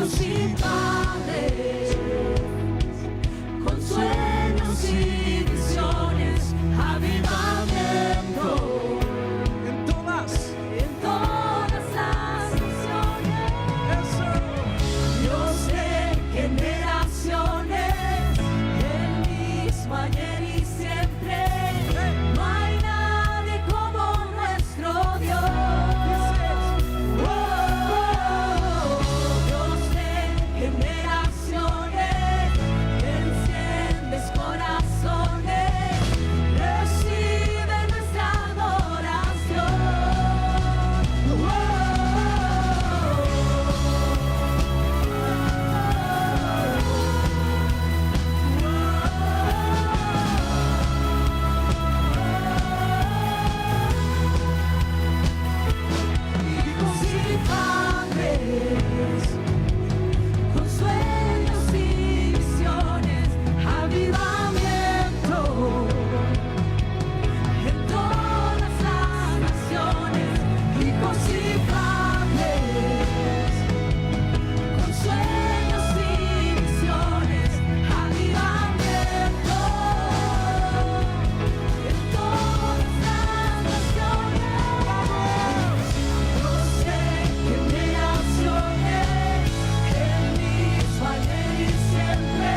hijos y padres, con sueños y visiones, avivamiento en todas las naciones. Dios de generaciones, el mismo ayer y siempre. No hay nadie como nuestro Dios. Dios de generaciones, que enciendes corazones, recibe nuestra adoración. Hijos y padres, con sueños y visiones, avivamiento en todas las naciones. Hijos y padres, con sueños y visiones, avivamiento en todas las naciones. Dios de generaciones, el mismo ayer y siempre.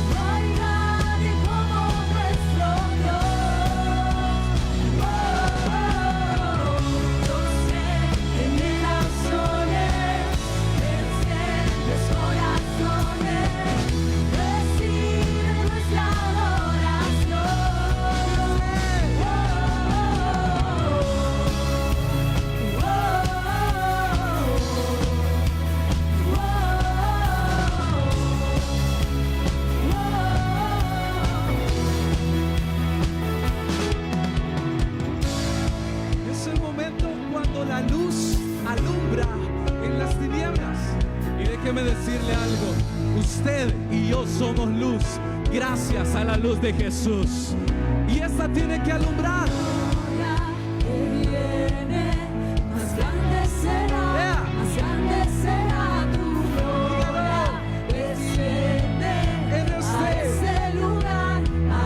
No hay nadie como nuestro Dios. Dios de generaciones, enciendes corazones, recibe nuestra es el momento cuando la luz alumbra en las tinieblas. Y déjeme decirle algo, usted y yo somos luz gracias a la luz de Jesús, y esta tiene que alumbrar. que viene, más grande será, más grande será tu gloria. Desciende En a ese lugar, la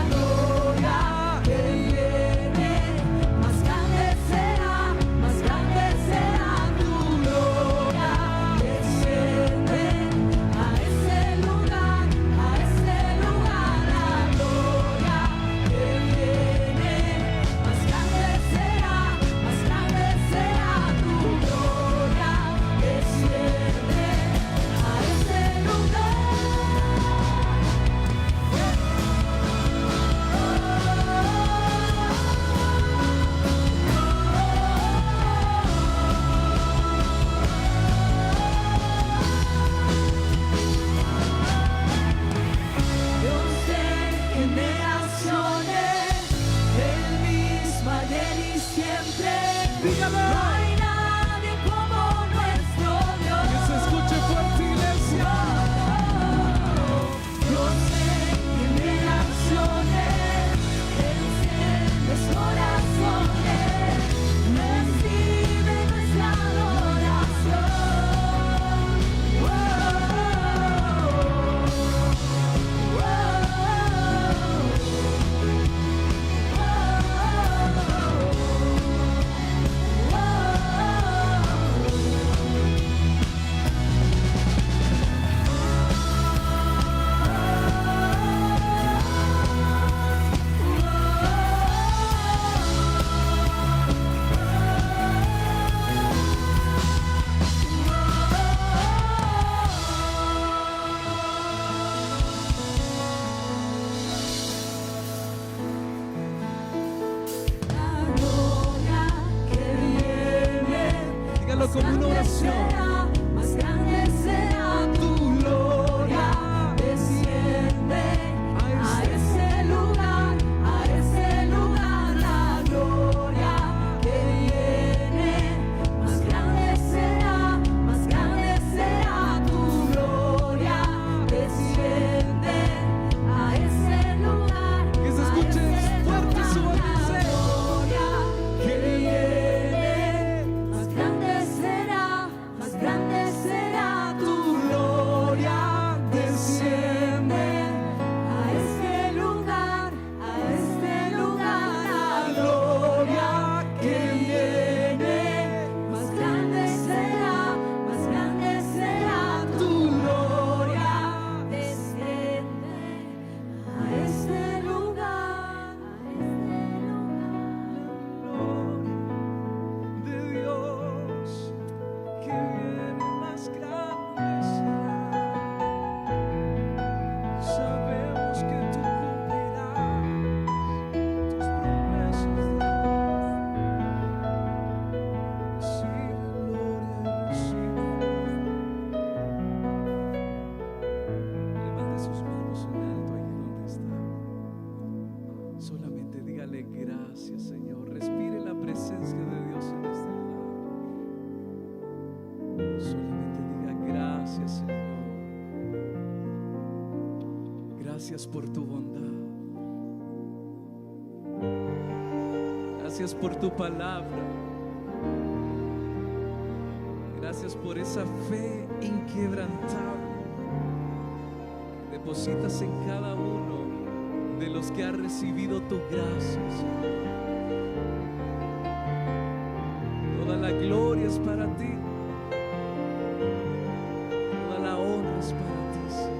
gloria que viene, más grande será tu gloria. Desciende a ese lugar, la gloria que viene, más grande será tu gloria. Desciende a ese lugar. Dios de generaciones, el mismo ayer y siempre. Dígalo. No hay nadie como nuestro Dios. Que se escuche fuerte, iglesia. Dios de generaciones, enciendes corazones, recibe nuestra adoración. La gloria que viene, Dígalo como una oración. más grande será tu gloria. Desciende a ese lugar, la gloria que viene, más grande será tu gloria. Desciende a ese lugar, Que se escuche fuerte su voz. la gloria que viene, más grande será, más grande que viene más grande será. Sabemos que tú cumplirás tus promesas de Dios. Recibe gloria y recibe honor. Levante sus manos en alto ahí donde está. Solamente dígale gracias, Señor. Respire la presencia de Dios en este lugar. Solamente diga gracias, Señor. Gracias por tu bondad. Gracias por tu palabra. Gracias por esa fe inquebrantable que depositas en cada uno de los que ha recibido tu gracia, Señor. Toda la gloria es para ti. Toda la honra es para ti, Señor.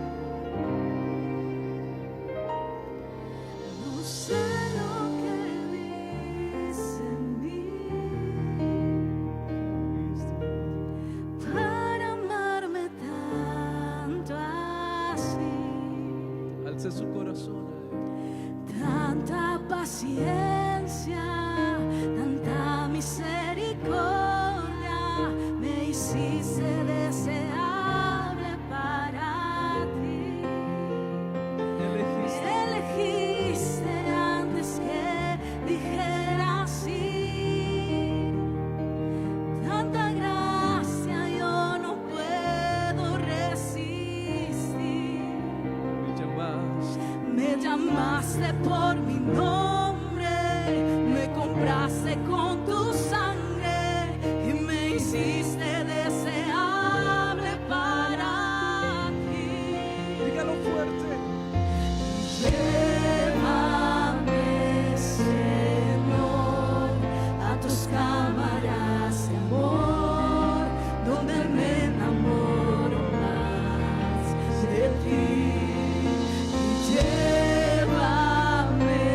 No sé lo que dice en mí para amarme tanto así. Alce su corazón a Él. Tanta paciencia, tanta misericordia, me hiciste deseable para ti. Elegiste antes que dijera sí. Tanta gracia yo no puedo resistir. Me llamaste por mi nombre, me compraste con tu sangre y me hiciste deseable para ti. Dígalo fuerte. Llévame, Señor, a tus cámaras de amor, donde me enamoro más de ti. Llévame,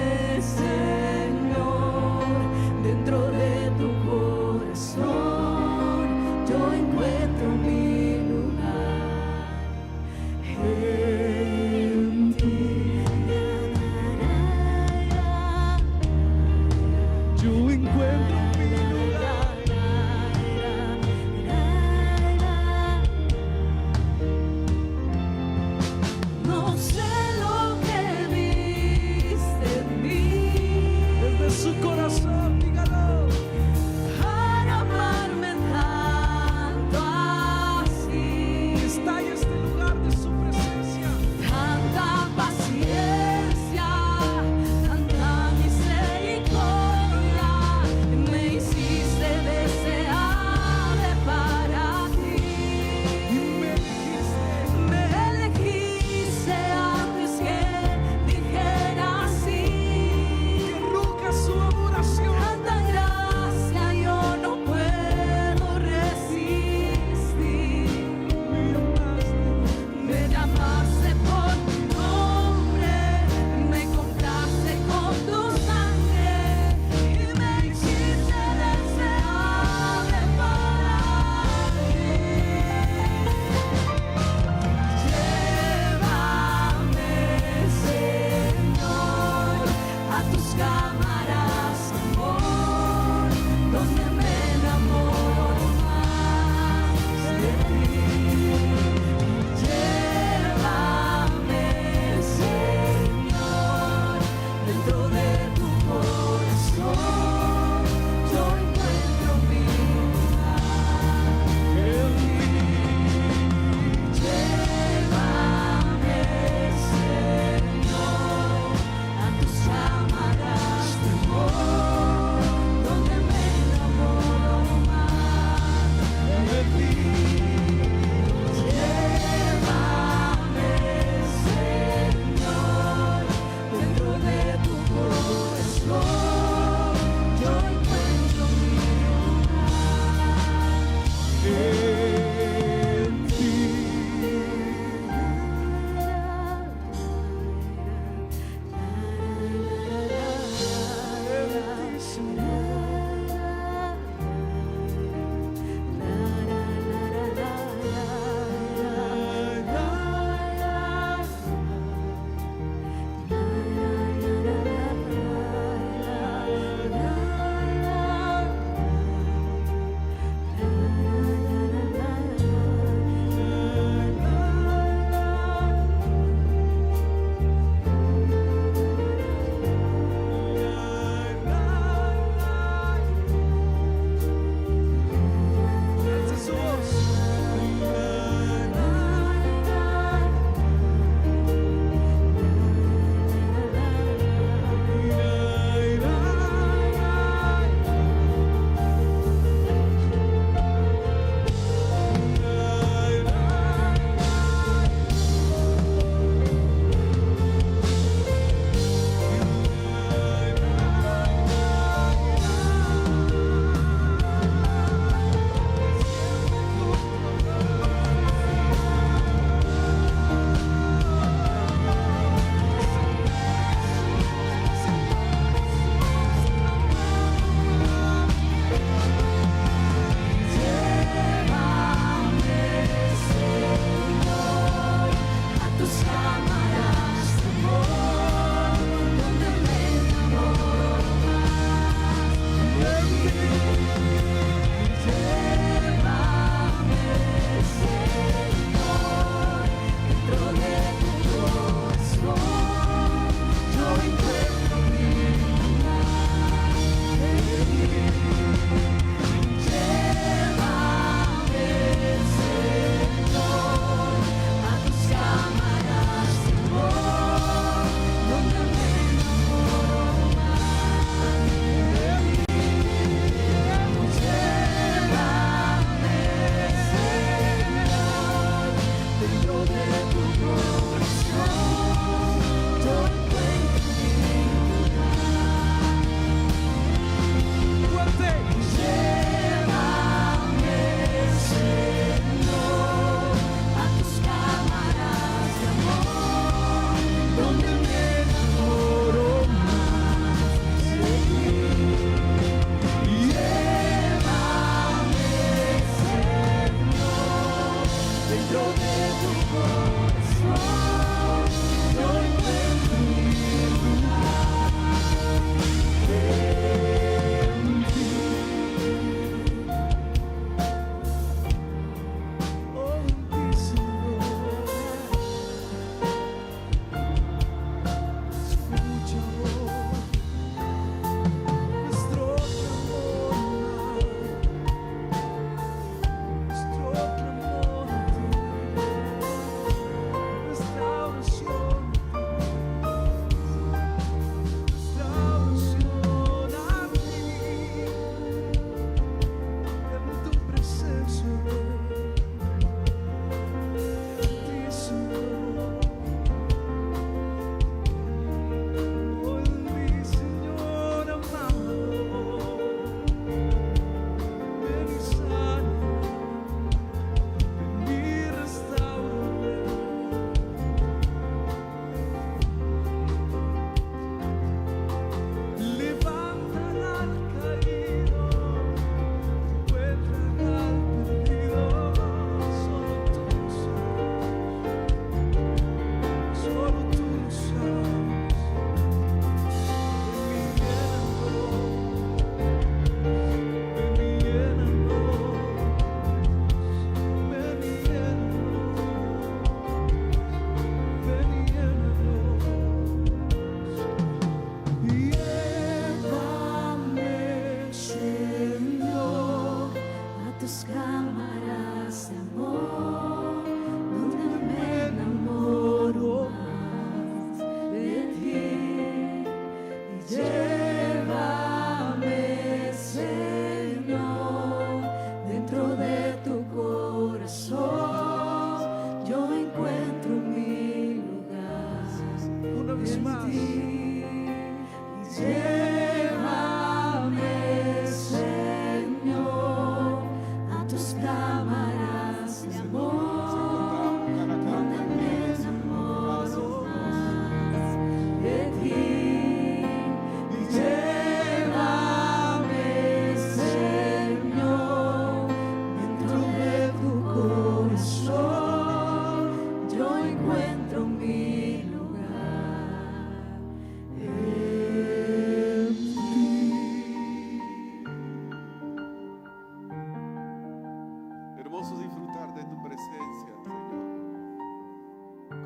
disfrutar de tu presencia, Señor.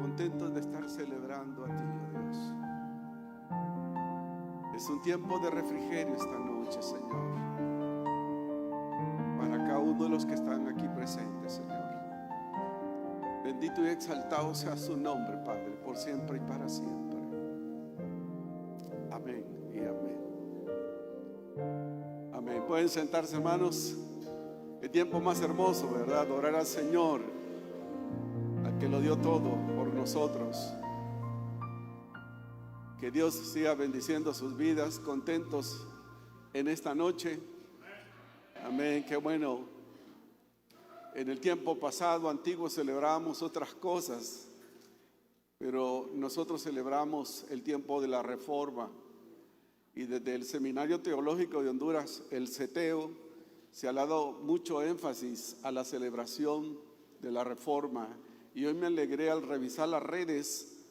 Contentos de estar celebrando a ti, oh Dios. Es un tiempo de refrigerio esta noche, Señor, para cada uno de los que están aquí presentes, Señor. Bendito y exaltado sea su nombre, Padre, por siempre y para siempre. Amén y amén. Amén. Pueden sentarse, hermanos. Qué tiempo más hermoso, ¿verdad? Adorar al Señor, al que lo dio todo por nosotros. Que Dios siga bendiciendo sus vidas, contentos en esta noche. Amén. Qué bueno. En el tiempo pasado, antiguo, celebrábamos otras cosas, pero nosotros celebramos el tiempo de la Reforma. Y desde el Seminario Teológico de Honduras, el CETEO, se ha dado mucho énfasis a la celebración de la Reforma. Y hoy me alegré al revisar las redes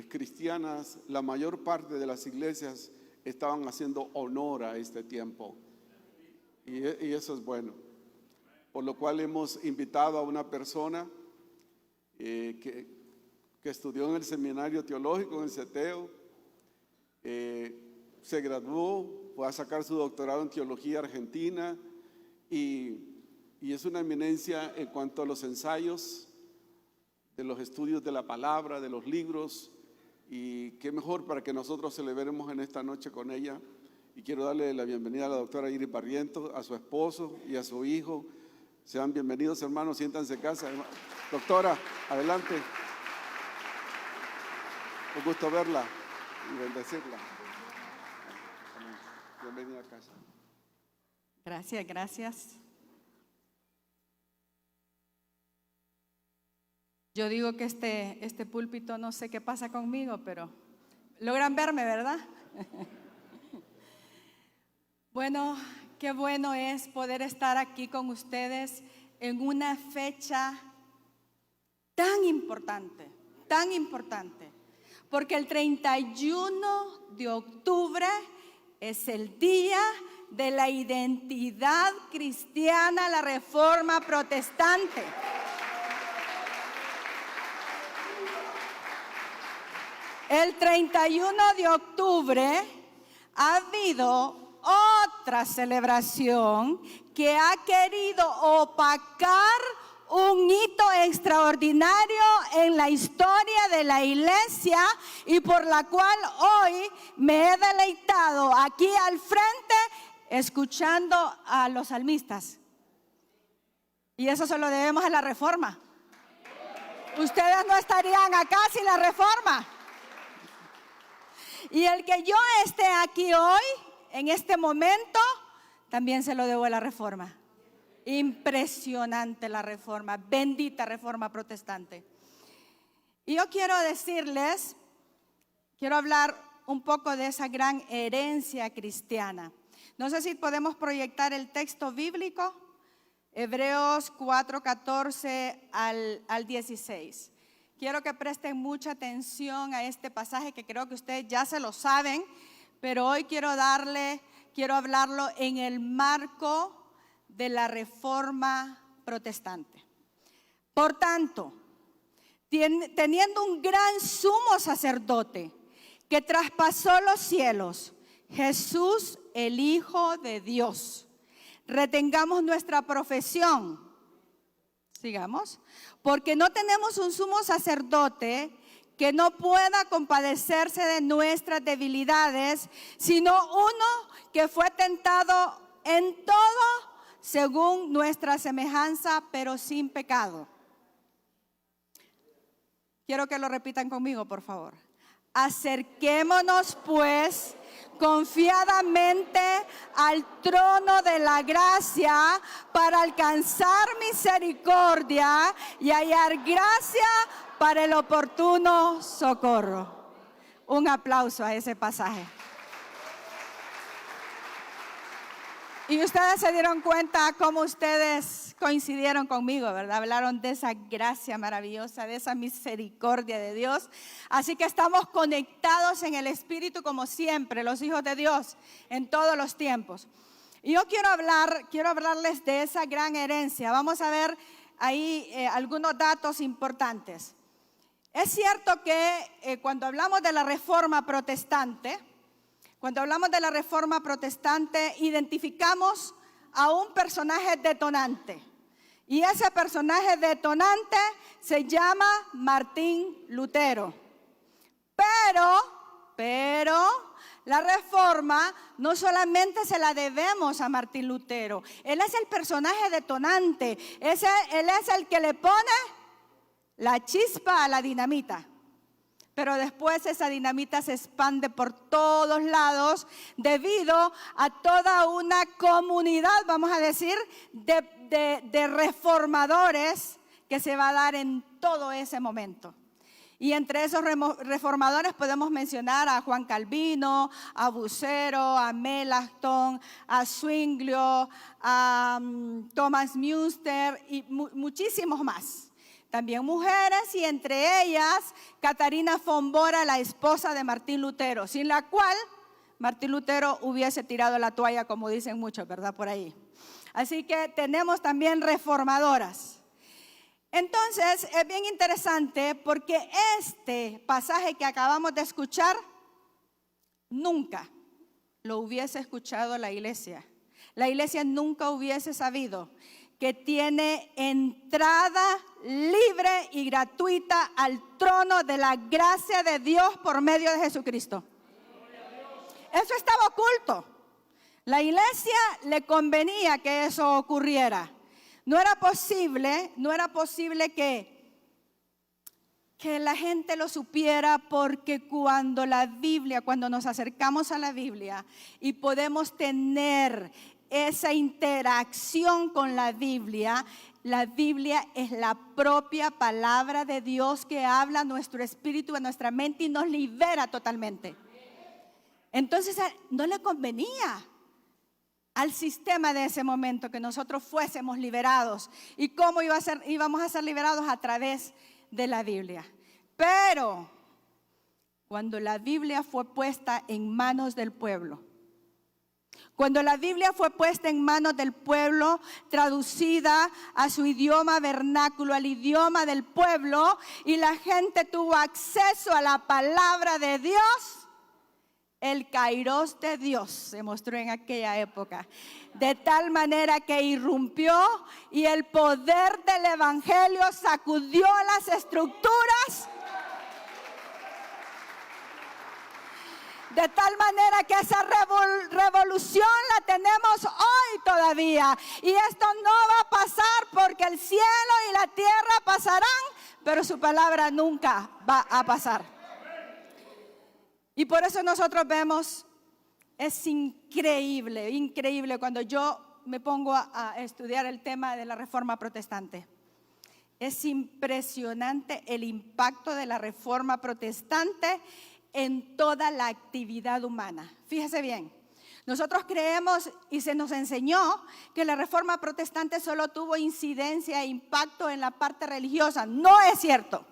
cristianas. La mayor parte de las iglesias estaban haciendo honor a este tiempo. Y eso es bueno. Por lo cual hemos invitado a una persona que estudió en el Seminario Teológico, en el CETEO. Se graduó, fue a sacar su doctorado en Teología Argentina. Y es una eminencia en cuanto a los ensayos de los estudios de la palabra, de los libros, y qué mejor para que nosotros celebremos en esta noche con ella. Y quiero darle la bienvenida a la doctora Iris Barrientos, a su esposo y a su hijo. Sean bienvenidos, hermanos, siéntanse en casa. Doctora, adelante. Un gusto verla y bendecirla. Bienvenida a casa. Gracias, gracias. Yo digo que este púlpito, no sé qué pasa conmigo, pero logran verme, ¿verdad? Bueno, qué bueno es poder estar aquí con ustedes en una fecha tan importante, porque el 31 de octubre es el día de la identidad cristiana, la Reforma Protestante. El 31 de octubre ha habido otra celebración que ha querido opacar un hito extraordinario en la historia de la iglesia y por la cual hoy me he deleitado aquí al frente escuchando a los salmistas. Y eso se lo debemos a la Reforma. Ustedes no estarían acá sin la Reforma. Y el que yo esté aquí hoy, en este momento, también se lo debo a la Reforma. Impresionante la Reforma, bendita Reforma Protestante. Y yo quiero decirles, quiero hablar un poco de esa gran herencia cristiana. No sé si podemos proyectar el texto bíblico, Hebreos 4:14 al 16. Quiero que presten mucha atención a este pasaje que creo que ustedes ya se lo saben, pero hoy quiero hablarlo en el marco de la Reforma Protestante. Por tanto, teniendo un gran sumo sacerdote que traspasó los cielos, Jesús, el Hijo de Dios, retengamos nuestra profesión. Sigamos. Porque no tenemos un sumo sacerdote que no pueda compadecerse de nuestras debilidades, sino uno que fue tentado en todo según nuestra semejanza, pero sin pecado. Quiero que lo repitan conmigo, por favor. Acerquémonos pues confiadamente al trono de la gracia para alcanzar misericordia y hallar gracia para el oportuno socorro. Un aplauso a ese pasaje. Y ustedes se dieron cuenta cómo ustedes coincidieron conmigo, ¿verdad? Hablaron de esa gracia maravillosa, de esa misericordia de Dios. Así que estamos conectados en el Espíritu como siempre, los hijos de Dios, en todos los tiempos. Y yo quiero hablarles de esa gran herencia. Vamos a ver ahí algunos datos importantes. Es cierto que cuando hablamos de la Reforma Protestante, identificamos a un personaje detonante. Y ese personaje detonante se llama Martín Lutero. Pero la Reforma no solamente se la debemos a Martín Lutero. Él es el personaje detonante. Él es el que le pone la chispa a la dinamita. Pero después esa dinamita se expande por todos lados debido a toda una comunidad, vamos a decir, de reformadores que se va a dar en todo ese momento. Y entre esos reformadores podemos mencionar a Juan Calvino, a Bucero, a Melanchthon, a Zwinglio, a Thomas Münster y muchísimos más. También mujeres, y entre ellas Catarina von Bora, la esposa de Martín Lutero, sin la cual Martín Lutero hubiese tirado la toalla, como dicen muchos, ¿verdad? Por ahí. Así que tenemos también reformadoras. Entonces, es bien interesante porque este pasaje que acabamos de escuchar, nunca lo hubiese escuchado la iglesia. La iglesia nunca hubiese sabido que tiene entrada libre y gratuita al trono de la gracia de Dios por medio de Jesucristo. Eso estaba oculto. La iglesia le convenía que eso ocurriera. No era posible que la gente lo supiera, porque cuando nos acercamos a la Biblia y podemos tener esa interacción con la Biblia es la propia palabra de Dios que habla a nuestro espíritu, a nuestra mente y nos libera totalmente. Entonces no le convenía al sistema de ese momento que nosotros fuésemos liberados. ¿Y cómo íbamos a ser liberados? A través de la Biblia. Pero cuando la Biblia fue puesta en manos del pueblo, traducida a su idioma vernáculo, al idioma del pueblo, y la gente tuvo acceso a la palabra de Dios, el kairos de Dios se mostró en aquella época, de tal manera que irrumpió y el poder del evangelio sacudió las estructuras, de tal manera que esa revolución la tenemos hoy todavía. Y esto no va a pasar porque el cielo y la tierra pasarán, pero su palabra nunca va a pasar. Y por eso nosotros vemos, es increíble cuando yo me pongo a estudiar el tema de la Reforma Protestante. Es impresionante el impacto de la Reforma Protestante en toda la actividad humana. Fíjese bien, nosotros creemos y se nos enseñó que la Reforma Protestante solo tuvo incidencia e impacto en la parte religiosa. No es cierto.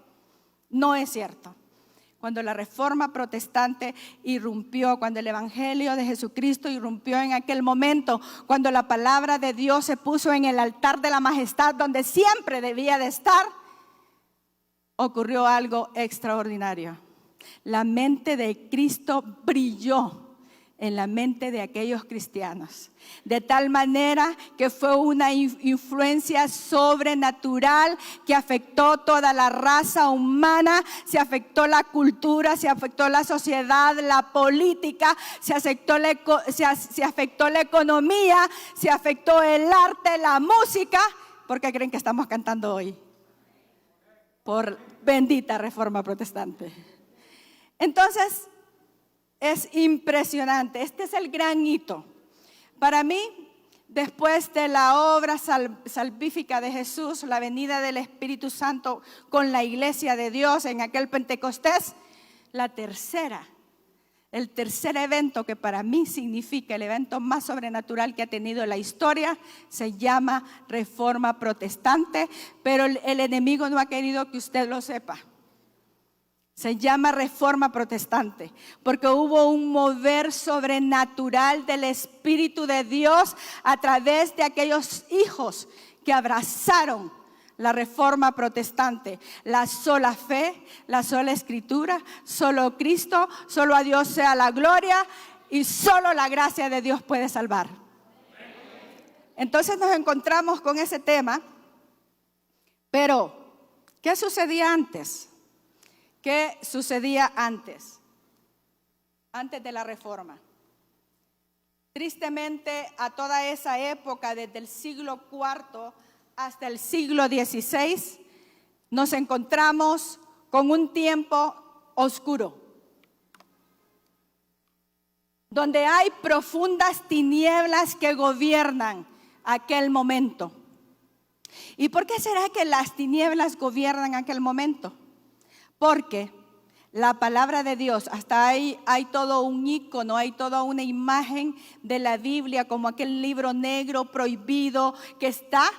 Cuando la Reforma Protestante irrumpió, cuando el Evangelio de Jesucristo irrumpió en aquel momento, cuando la palabra de Dios se puso en el altar de la majestad donde siempre debía de estar, ocurrió algo extraordinario. La mente de Cristo brilló en la mente de aquellos cristianos, de tal manera que fue una influencia sobrenatural que afectó toda la raza humana, se afectó la cultura, se afectó la sociedad, la política, se afectó la economía, se afectó el arte, la música. ¿Por qué creen que estamos cantando hoy? Por bendita Reforma Protestante. Entonces, es impresionante. Este es el gran hito. Para mí, después de la obra salvífica de Jesús, la venida del Espíritu Santo con la iglesia de Dios en aquel Pentecostés, el tercer evento que para mí significa el evento más sobrenatural que ha tenido la historia, se llama Reforma Protestante, pero el enemigo no ha querido que usted lo sepa. Se llama Reforma Protestante porque hubo un mover sobrenatural del Espíritu de Dios a través de aquellos hijos que abrazaron la reforma protestante. La sola fe, la sola escritura, solo Cristo, solo a Dios sea la gloria y solo la gracia de Dios puede salvar. Entonces nos encontramos con ese tema, pero ¿qué sucedía antes? ¿Qué sucedía antes? Antes de la reforma. Tristemente, a toda esa época, desde el siglo IV hasta el siglo XVI, nos encontramos con un tiempo oscuro, donde hay profundas tinieblas que gobiernan aquel momento. ¿Y por qué será que las tinieblas gobiernan aquel momento? Porque la palabra de Dios, hasta ahí hay todo un ícono, hay toda una imagen de la Biblia como aquel libro negro prohibido que está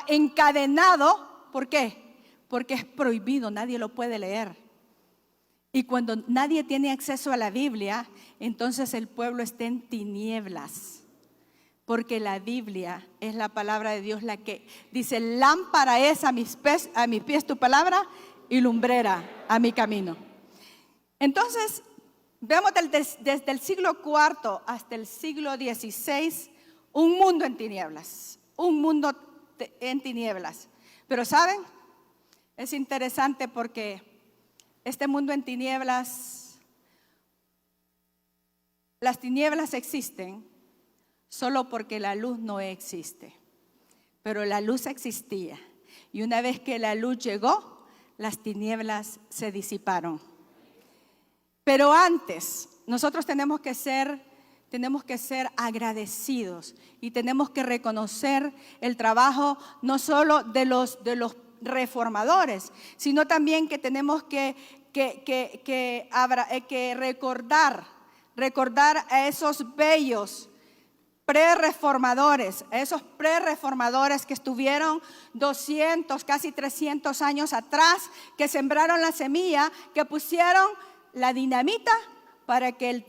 encadenado. ¿Por qué? Porque es prohibido, nadie lo puede leer. Y cuando nadie tiene acceso a la Biblia, entonces el pueblo está en tinieblas. Porque la Biblia es la palabra de Dios, la que dice: lámpara es a mis pies tu palabra y lumbrera a mi camino. Entonces, vemos desde el siglo IV hasta el siglo XVI un mundo en tinieblas, un mundo en tinieblas. Pero ¿saben? Es interesante porque este mundo en tinieblas, las tinieblas existen solo porque la luz no existe. Pero la luz existía. Y una vez que la luz llegó, las tinieblas se disiparon. Pero antes, nosotros tenemos que ser agradecidos y tenemos que reconocer el trabajo no solo de los reformadores, sino también que tenemos que recordar a esos bellos prerreformadores, esos prerreformadores que estuvieron 200, casi 300 años atrás, que sembraron la semilla, que pusieron la dinamita para que en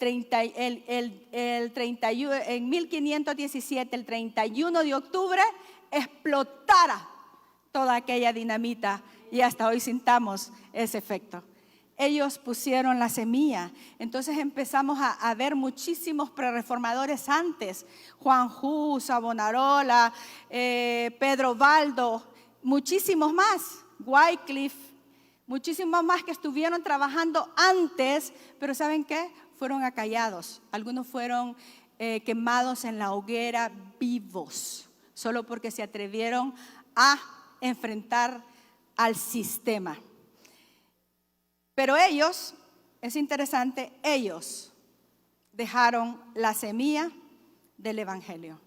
1517, el 31 de octubre, explotara toda aquella dinamita y hasta hoy sintamos ese efecto. Ellos pusieron la semilla. Entonces empezamos a ver muchísimos prerreformadores antes. Juan Hus, Savonarola, Pedro Baldo, muchísimos más. Wycliffe, muchísimos más que estuvieron trabajando antes, pero ¿saben qué? Fueron acallados. Algunos fueron quemados en la hoguera vivos, solo porque se atrevieron a enfrentar al sistema. Pero ellos, es interesante, ellos dejaron la semilla del evangelio.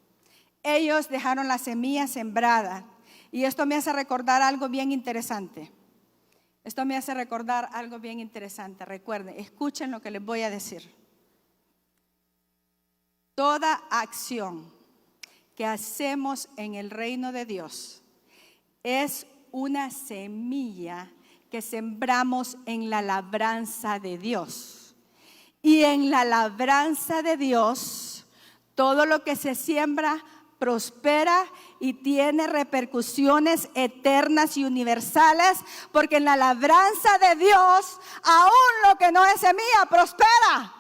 Ellos dejaron la semilla sembrada. Y esto me hace recordar algo bien interesante. Recuerden, escuchen lo que les voy a decir. Toda acción que hacemos en el reino de Dios es una semilla que sembramos en la labranza de Dios. Y en la labranza de Dios, todo lo que se siembra prospera y tiene repercusiones eternas y universales, porque en la labranza de Dios, aún lo que no es semilla prospera.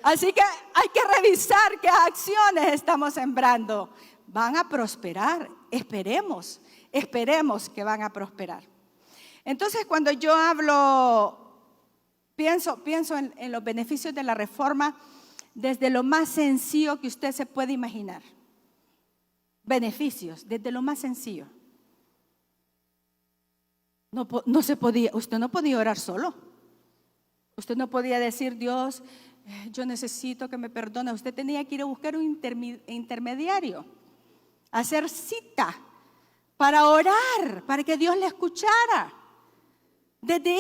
Así que hay que revisar qué acciones estamos sembrando. Van a prosperar, esperemos que van a prosperar. Entonces, cuando yo pienso en los beneficios de la reforma, desde lo más sencillo que usted se puede imaginar. Beneficios, desde lo más sencillo. Usted no podía orar solo. Usted no podía decir: Dios, yo necesito que me perdone. Usted tenía que ir a buscar un intermediario, hacer cita para orar, para que Dios le escuchara. Desde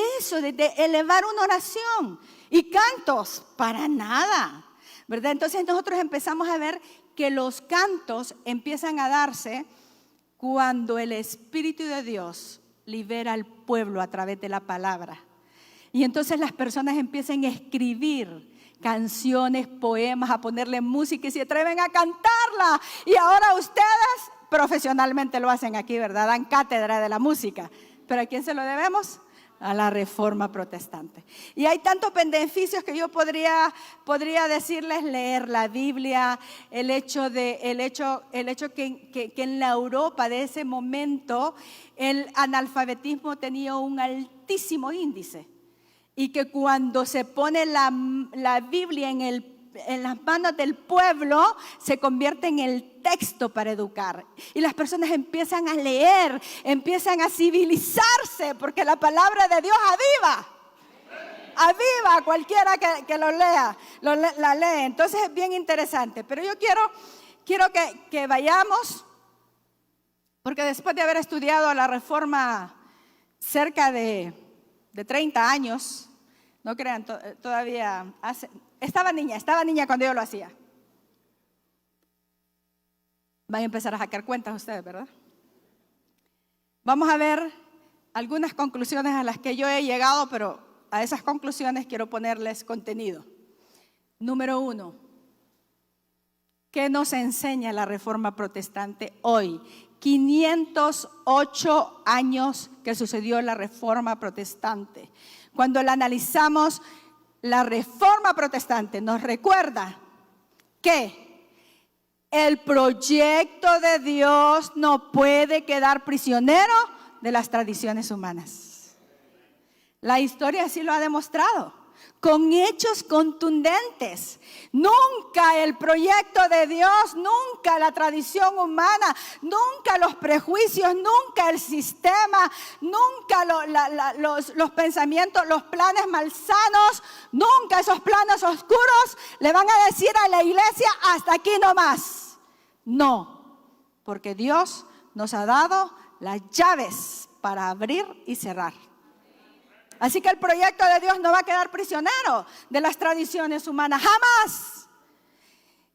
elevar una oración y cantos, para nada, ¿verdad? Entonces nosotros empezamos a ver que los cantos empiezan a darse cuando el Espíritu de Dios libera al pueblo a través de la palabra. Y entonces las personas empiezan a escribir canciones, poemas, a ponerle música y se atreven a cantarla. Y ahora ustedes profesionalmente lo hacen aquí, ¿verdad? Dan cátedra de la música. ¿Pero a quién se lo debemos? A la Reforma Protestante. Y hay tantos beneficios que yo podría decirles: leer la Biblia, el hecho que en la Europa de ese momento el analfabetismo tenía un altísimo índice, y que cuando se pone la Biblia en las manos del pueblo, se convierte en el texto para educar. Y las personas empiezan a leer, empiezan a civilizarse, porque la palabra de Dios aviva a cualquiera que lo lea, la lee. Entonces es bien interesante. Pero yo quiero que vayamos, porque después de haber estudiado la Reforma cerca de 30 años, no crean, todavía estaba niña cuando yo lo hacía. Van a empezar a sacar cuentas ustedes, ¿verdad? Vamos a ver algunas conclusiones a las que yo he llegado, pero a esas conclusiones quiero ponerles contenido. Número 1, ¿qué nos enseña la Reforma Protestante hoy? 508 años que sucedió la Reforma Protestante. Cuando la analizamos, la Reforma Protestante nos recuerda que el proyecto de Dios no puede quedar prisionero de las tradiciones humanas. La historia así lo ha demostrado, con hechos contundentes. Nunca el proyecto de Dios, nunca la tradición humana, nunca los prejuicios, nunca el sistema, nunca los pensamientos, los planes malsanos, nunca esos planes oscuros le van a decir a la iglesia: hasta aquí no más. No, porque Dios nos ha dado las llaves para abrir y cerrar. Así que el proyecto de Dios no va a quedar prisionero de las tradiciones humanas, jamás.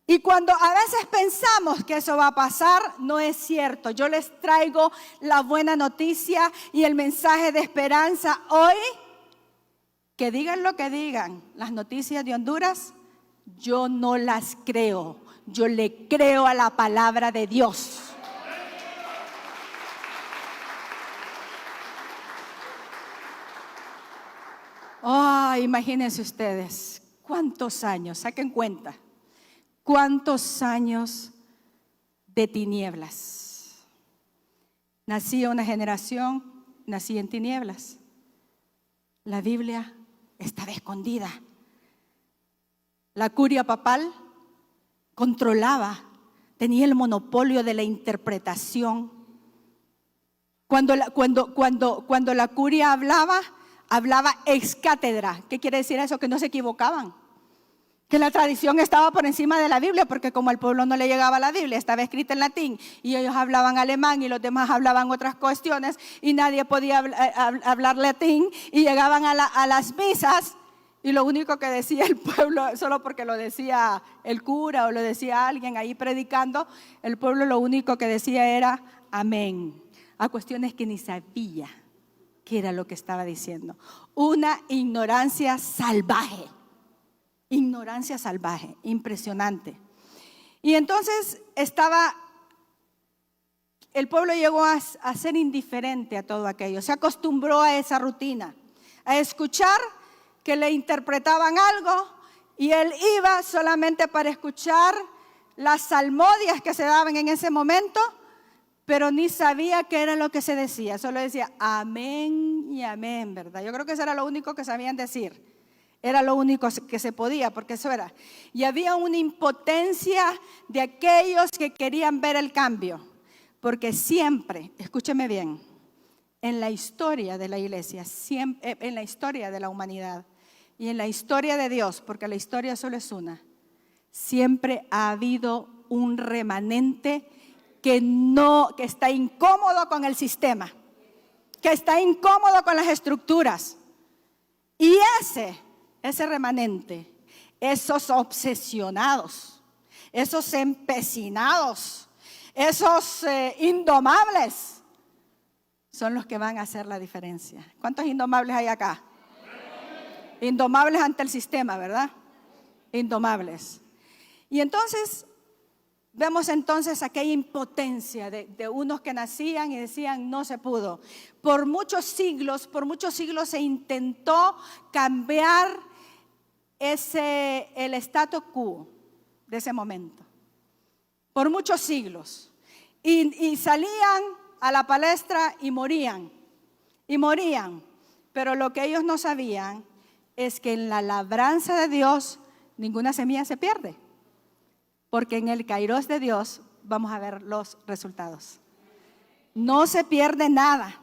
Y cuando a veces pensamos que eso va a pasar, no es cierto. Yo les traigo la buena noticia y el mensaje de esperanza hoy. Que digan lo que digan, las noticias de Honduras, yo no las creo. Yo le creo a la palabra de Dios. Imagínense ustedes, cuántos años, saquen cuenta, cuántos años de tinieblas. Nacía una generación, nacía en tinieblas. La Biblia estaba escondida. La curia papal controlaba, tenía el monopolio de la interpretación. Cuando la curia hablaba ex cátedra. ¿Qué quiere decir eso? Que no se equivocaban. Que la tradición estaba por encima de la Biblia, porque como al pueblo no le llegaba la Biblia, estaba escrita en latín y ellos hablaban alemán y los demás hablaban otras cuestiones y nadie podía hablar latín, y llegaban a las misas y lo único que decía el pueblo, solo porque lo decía el cura o lo decía alguien ahí predicando, el pueblo lo único que decía era amén, a cuestiones que ni sabía qué era lo que estaba diciendo. Una ignorancia salvaje, impresionante. Y entonces el pueblo llegó a ser indiferente a todo aquello, se acostumbró a esa rutina, a escuchar que le interpretaban algo y él iba solamente para escuchar las salmodias que se daban en ese momento, pero ni sabía qué era lo que se decía, solo decía amén y amén, ¿verdad? Yo creo que eso era lo único que sabían decir, era lo único que se podía, porque eso era. Y había una impotencia de aquellos que querían ver el cambio, porque siempre, escúcheme bien, en la historia de la iglesia, siempre, en la historia de la humanidad y en la historia de Dios, porque la historia solo es una, siempre ha habido un remanente que está incómodo con el sistema, que está incómodo con las estructuras. Y ese remanente, esos obsesionados, esos empecinados, esos indomables, son los que van a hacer la diferencia. ¿Cuántos indomables hay acá? Indomables ante el sistema, ¿verdad? indomables. Y entonces vemos entonces aquella impotencia de unos que nacían y decían no se pudo. Por muchos siglos se intentó cambiar el status quo de ese momento. Por muchos siglos. Y salían a la palestra y morían. Pero lo que ellos no sabían es que en la labranza de Dios ninguna semilla se pierde. Porque en el kairos de Dios vamos a ver los resultados. No se pierde nada.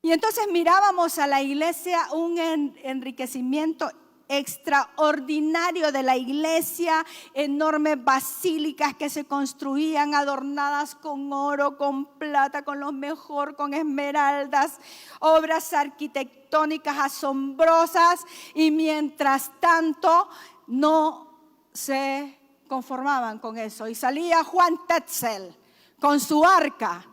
Y entonces mirábamos a la iglesia un enriquecimiento extraordinario de la iglesia, enormes basílicas que se construían adornadas con oro, con plata, con lo mejor, con esmeraldas, obras arquitectónicas asombrosas, y mientras tanto no se conformaban con eso. Y salía Juan Tetzel con su arca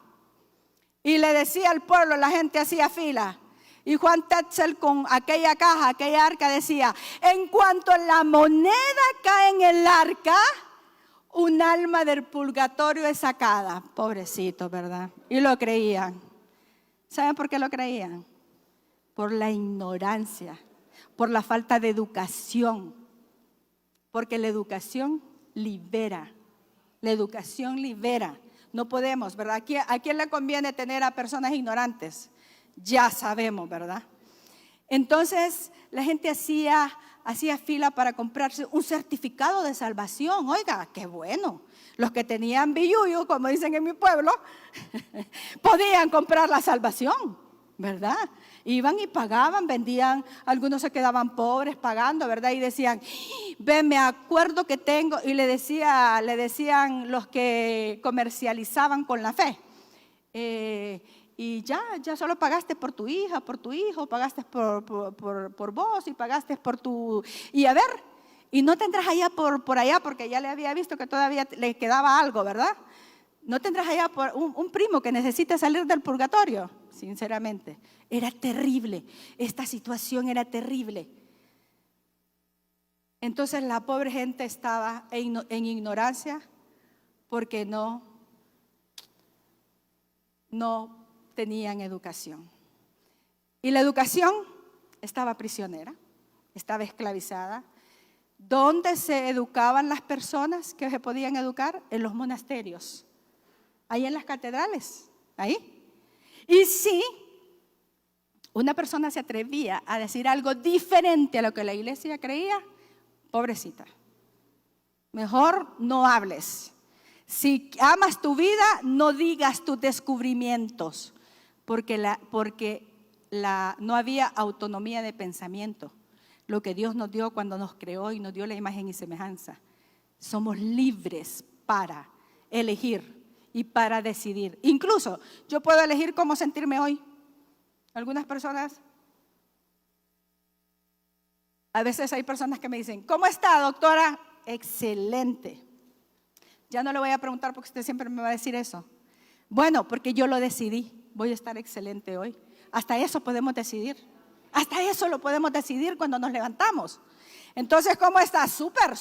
y le decía al pueblo, la gente hacía fila. Y Juan Tetzel con aquella caja, aquella arca decía, en cuanto la moneda cae en el arca, un alma del purgatorio es sacada. Pobrecito, ¿verdad? Y lo creían. ¿Saben por qué lo creían? Por la ignorancia, por la falta de educación. Porque la educación libera. La educación libera. No podemos, ¿verdad? ¿A quién le conviene tener a personas ignorantes? Ya sabemos, ¿verdad? Entonces la gente hacía fila para comprarse un certificado de salvación. Oiga, qué bueno. Los que tenían billuyo, como dicen en mi pueblo, podían comprar la salvación, ¿verdad? Iban y pagaban, vendían, algunos se quedaban pobres pagando, ¿verdad? Y decían, ven, me acuerdo que tengo, y le decían los que comercializaban con la fe, y ya solo pagaste por tu hija, por tu hijo, pagaste por vos y pagaste por tu... Y a ver, y no tendrás allá por allá, porque ya le había visto que todavía le quedaba algo, ¿verdad? No tendrás allá por un primo que necesita salir del purgatorio. Sinceramente, era terrible. Esta situación era terrible. Entonces la pobre gente estaba en ignorancia porque no tenían educación. Y la educación estaba prisionera, estaba esclavizada. ¿Dónde se educaban las personas que se podían educar? En los monasterios, ahí en las catedrales, ahí. Y si una persona se atrevía a decir algo diferente a lo que la iglesia creía, pobrecita, mejor no hables. Si amas tu vida, no digas tus descubrimientos, porque no había autonomía de pensamiento. Lo que Dios nos dio cuando nos creó y nos dio la imagen y semejanza. Somos libres para elegir y para decidir. Incluso yo puedo elegir cómo sentirme hoy. Algunas personas, a veces hay personas que me dicen, ¿cómo está, doctora? Excelente. Ya no le voy a preguntar porque usted siempre me va a decir eso. Bueno, porque yo lo decidí. Voy a estar excelente hoy. Hasta eso podemos decidir. Hasta eso lo podemos decidir cuando nos levantamos. Entonces, ¿cómo está? Súper.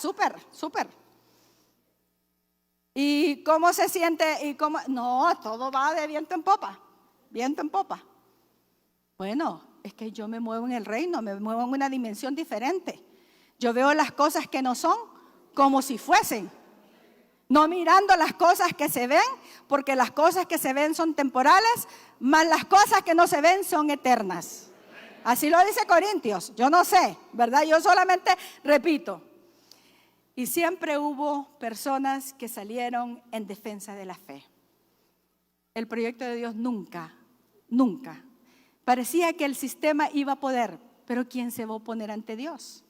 ¿Y cómo se siente? No, todo va de viento en popa. Viento en popa. Bueno, es que yo me muevo en el reino, me muevo en una dimensión diferente. Yo veo las cosas que no son como si fuesen. No mirando las cosas que se ven, porque las cosas que se ven son temporales, más las cosas que no se ven son eternas. Así lo dice Corintios, yo no sé, ¿verdad? Yo solamente repito. Y siempre hubo personas que salieron en defensa de la fe. El proyecto de Dios nunca. Parecía que el sistema iba a poder, pero ¿quién se va a oponer ante Dios?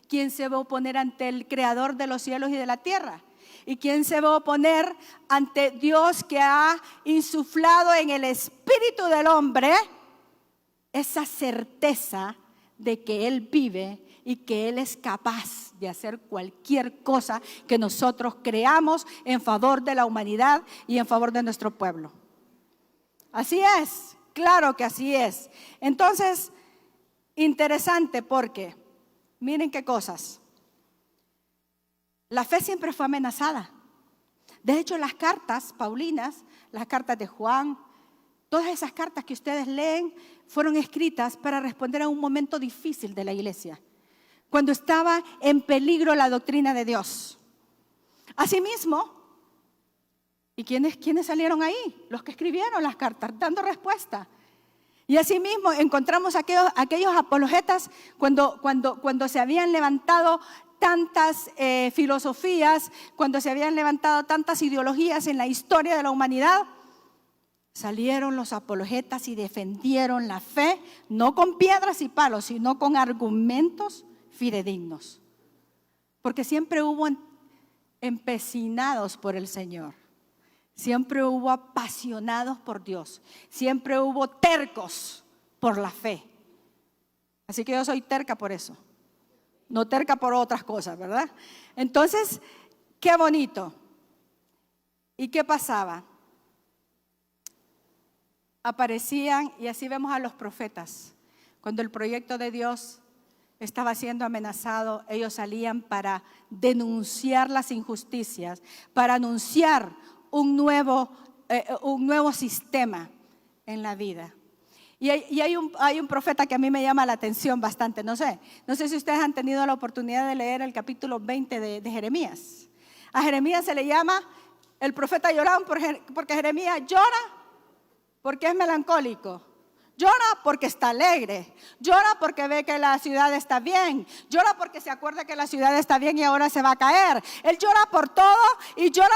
¿Quién se va a oponer ante el creador de los cielos y de la tierra? ¿Y quién se va a oponer ante Dios que ha insuflado en el espíritu del hombre esa certeza de que Él vive y que Él es capaz de hacer cualquier cosa que nosotros creamos en favor de la humanidad y en favor de nuestro pueblo? Así es, claro que así es. Entonces, interesante porque, miren qué cosas. La fe siempre fue amenazada. De hecho, las cartas paulinas, las cartas de Juan, todas esas cartas que ustedes leen fueron escritas para responder a un momento difícil de la iglesia, cuando estaba en peligro la doctrina de Dios. Asimismo, ¿y quiénes salieron ahí? Los que escribieron las cartas, dando respuesta. Y asimismo encontramos aquellos apologetas cuando se habían levantado tantas filosofías, cuando se habían levantado tantas ideologías en la historia de la humanidad. Salieron los apologetas y defendieron la fe, no con piedras y palos, sino con argumentos fidedignos. Porque siempre hubo empecinados por el Señor, siempre hubo apasionados por Dios, siempre hubo tercos por la fe. Así que yo soy terca por eso, no terca por otras cosas, ¿verdad? Entonces, qué bonito. ¿Y qué pasaba? Aparecían, y así vemos a los profetas. Cuando el proyecto de Dios estaba siendo amenazado, ellos salían para denunciar las injusticias, para anunciar un nuevo sistema en la vida. Y hay un profeta que a mí me llama la atención bastante. No sé si ustedes han tenido la oportunidad de leer el capítulo 20 de Jeremías. A Jeremías se le llama el profeta llorón porque Jeremías llora porque es melancólico. Llora porque está alegre. Llora porque ve que la ciudad está bien. Llora porque se acuerda que la ciudad está bien y ahora se va a caer. Él llora por todo y llora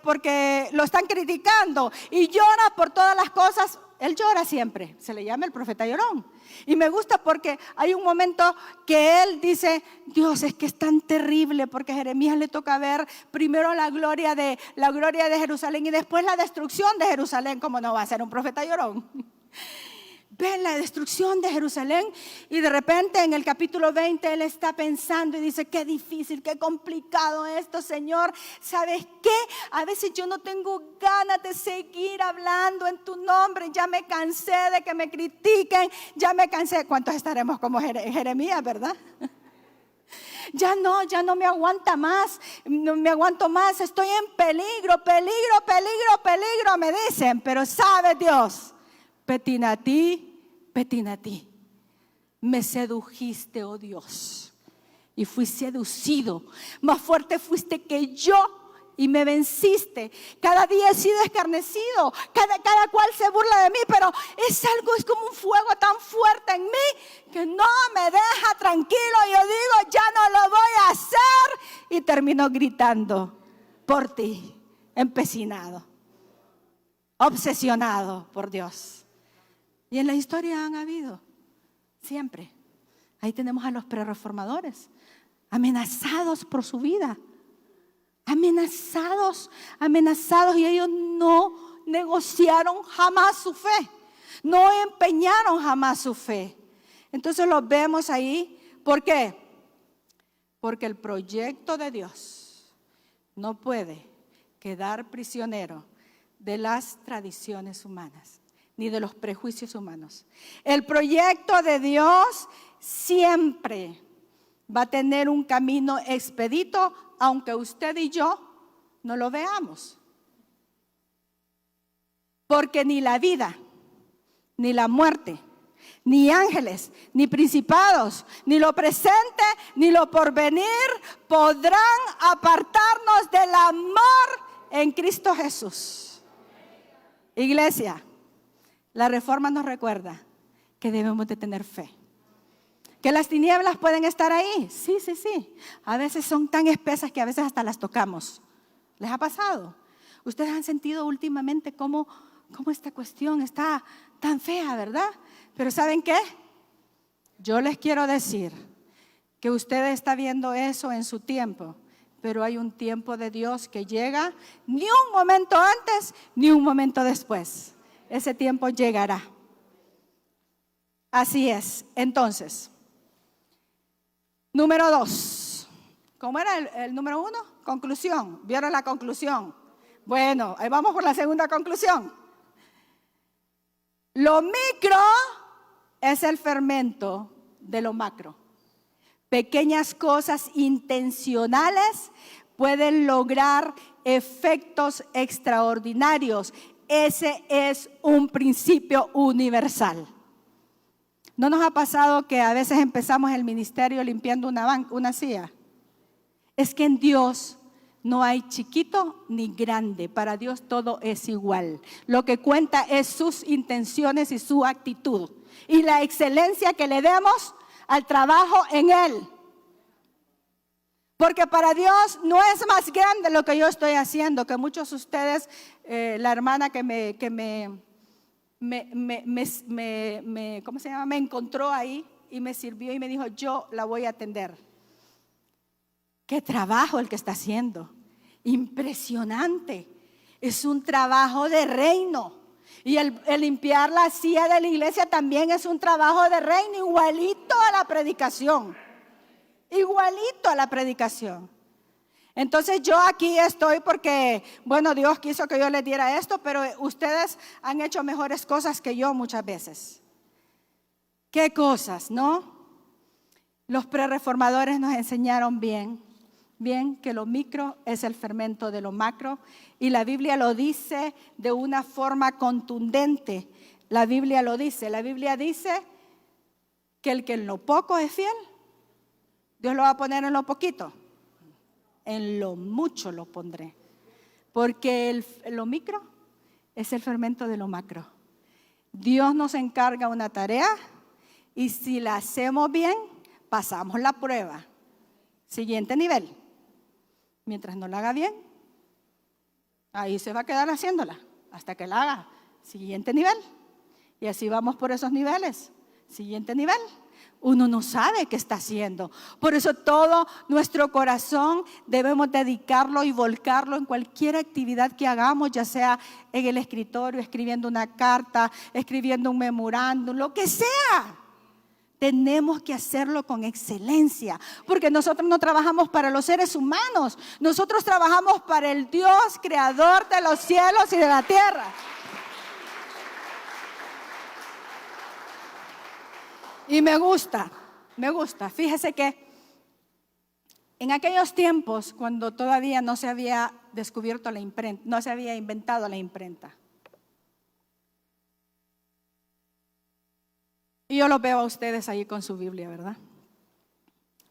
porque lo están criticando. Y llora por todas las cosas. Él llora siempre. Se le llama el profeta llorón. Y me gusta porque hay un momento que él dice: Dios, es que es tan terrible, porque a Jeremías le toca ver primero la gloria de Jerusalén y después la destrucción de Jerusalén. ¿Cómo no va a ser un profeta llorón? Ven la destrucción de Jerusalén y de repente en el capítulo 20 él está pensando y dice: qué difícil, qué complicado esto, Señor. ¿Sabes qué? A veces yo no tengo ganas de seguir hablando en tu nombre. Ya me cansé de que me critiquen, ya me cansé. ¿Cuántos estaremos como Jeremías, verdad? Ya no me aguanta más, no me aguanto más, estoy en peligro, me dicen. Pero sabe Dios, petina a ti, me sedujiste, oh Dios, y fui seducido. Más fuerte fuiste que yo y me venciste. Cada día he sido escarnecido, cada cual se burla de mí, pero es como un fuego tan fuerte en mí que no me deja tranquilo. Yo digo: ya no lo voy a hacer, y termino gritando por ti, empecinado, obsesionado por Dios. Y en la historia han habido siempre. Ahí tenemos a los prerreformadores, amenazados por su vida. Amenazados, y ellos no negociaron jamás su fe, no empeñaron jamás su fe. Entonces los vemos ahí. ¿Por qué? Porque el proyecto de Dios no puede quedar prisionero de las tradiciones humanas ni de los prejuicios humanos. El proyecto de Dios siempre va a tener un camino expedito, aunque usted y yo no lo veamos. Porque ni la vida, ni la muerte, ni ángeles, ni principados, ni lo presente, ni lo porvenir podrán apartarnos del amor en Cristo Jesús. Iglesia, la Reforma nos recuerda que debemos de tener fe. ¿Que las tinieblas pueden estar ahí? Sí. A veces son tan espesas que a veces hasta las tocamos. ¿Les ha pasado? Ustedes han sentido últimamente cómo esta cuestión está tan fea, ¿verdad? Pero ¿saben qué? Yo les quiero decir que usted está viendo eso en su tiempo, pero hay un tiempo de Dios que llega ni un momento antes ni un momento después. Ese tiempo llegará. Así es. Entonces, número 2. ¿Cómo era el número 1? Conclusión. ¿Vieron la conclusión? Bueno, ahí vamos por la segunda conclusión. Lo micro es el fermento de lo macro. Pequeñas cosas intencionales pueden lograr efectos extraordinarios. Ese es un principio universal. ¿No nos ha pasado que a veces empezamos el ministerio limpiando una silla? Es que en Dios no hay chiquito ni grande. Para Dios todo es igual. Lo que cuenta es sus intenciones y su actitud. Y la excelencia que le demos al trabajo en Él. Porque para Dios no es más grande lo que yo estoy haciendo, que muchos de ustedes, la hermana que me ¿cómo se llama? Me encontró ahí y me sirvió y me dijo, yo la voy a atender. Qué trabajo el que está haciendo. Impresionante. Es un trabajo de reino. Y el limpiar la silla de la iglesia también es un trabajo de reino, igualito a la predicación. Igualito a la predicación. Entonces yo aquí estoy porque, bueno, Dios quiso que yo les diera esto, pero ustedes han hecho mejores cosas que yo muchas veces. ¿Qué cosas, no? Los prerreformadores nos enseñaron bien que lo micro es el fermento de lo macro, y la Biblia lo dice de una forma contundente. La Biblia dice que el que en lo poco es fiel, Dios lo va a poner en lo poquito. En lo mucho lo pondré. Porque lo micro es el fermento de lo macro. Dios nos encarga una tarea y si la hacemos bien, pasamos la prueba. Siguiente nivel. Mientras no la haga bien, ahí se va a quedar haciéndola hasta que la haga. Siguiente nivel. Y así vamos por esos niveles. Siguiente nivel. Uno no sabe qué está haciendo. Por eso todo nuestro corazón debemos dedicarlo y volcarlo en cualquier actividad que hagamos, ya sea en el escritorio, escribiendo una carta, escribiendo un memorándum, lo que sea. Tenemos que hacerlo con excelencia, porque nosotros no trabajamos para los seres humanos, nosotros trabajamos para el Dios creador de los cielos y de la tierra. Y me gusta, fíjese que en aquellos tiempos, cuando todavía no se había descubierto la imprenta, no se había inventado la imprenta, y yo los veo a ustedes ahí con su Biblia, ¿verdad?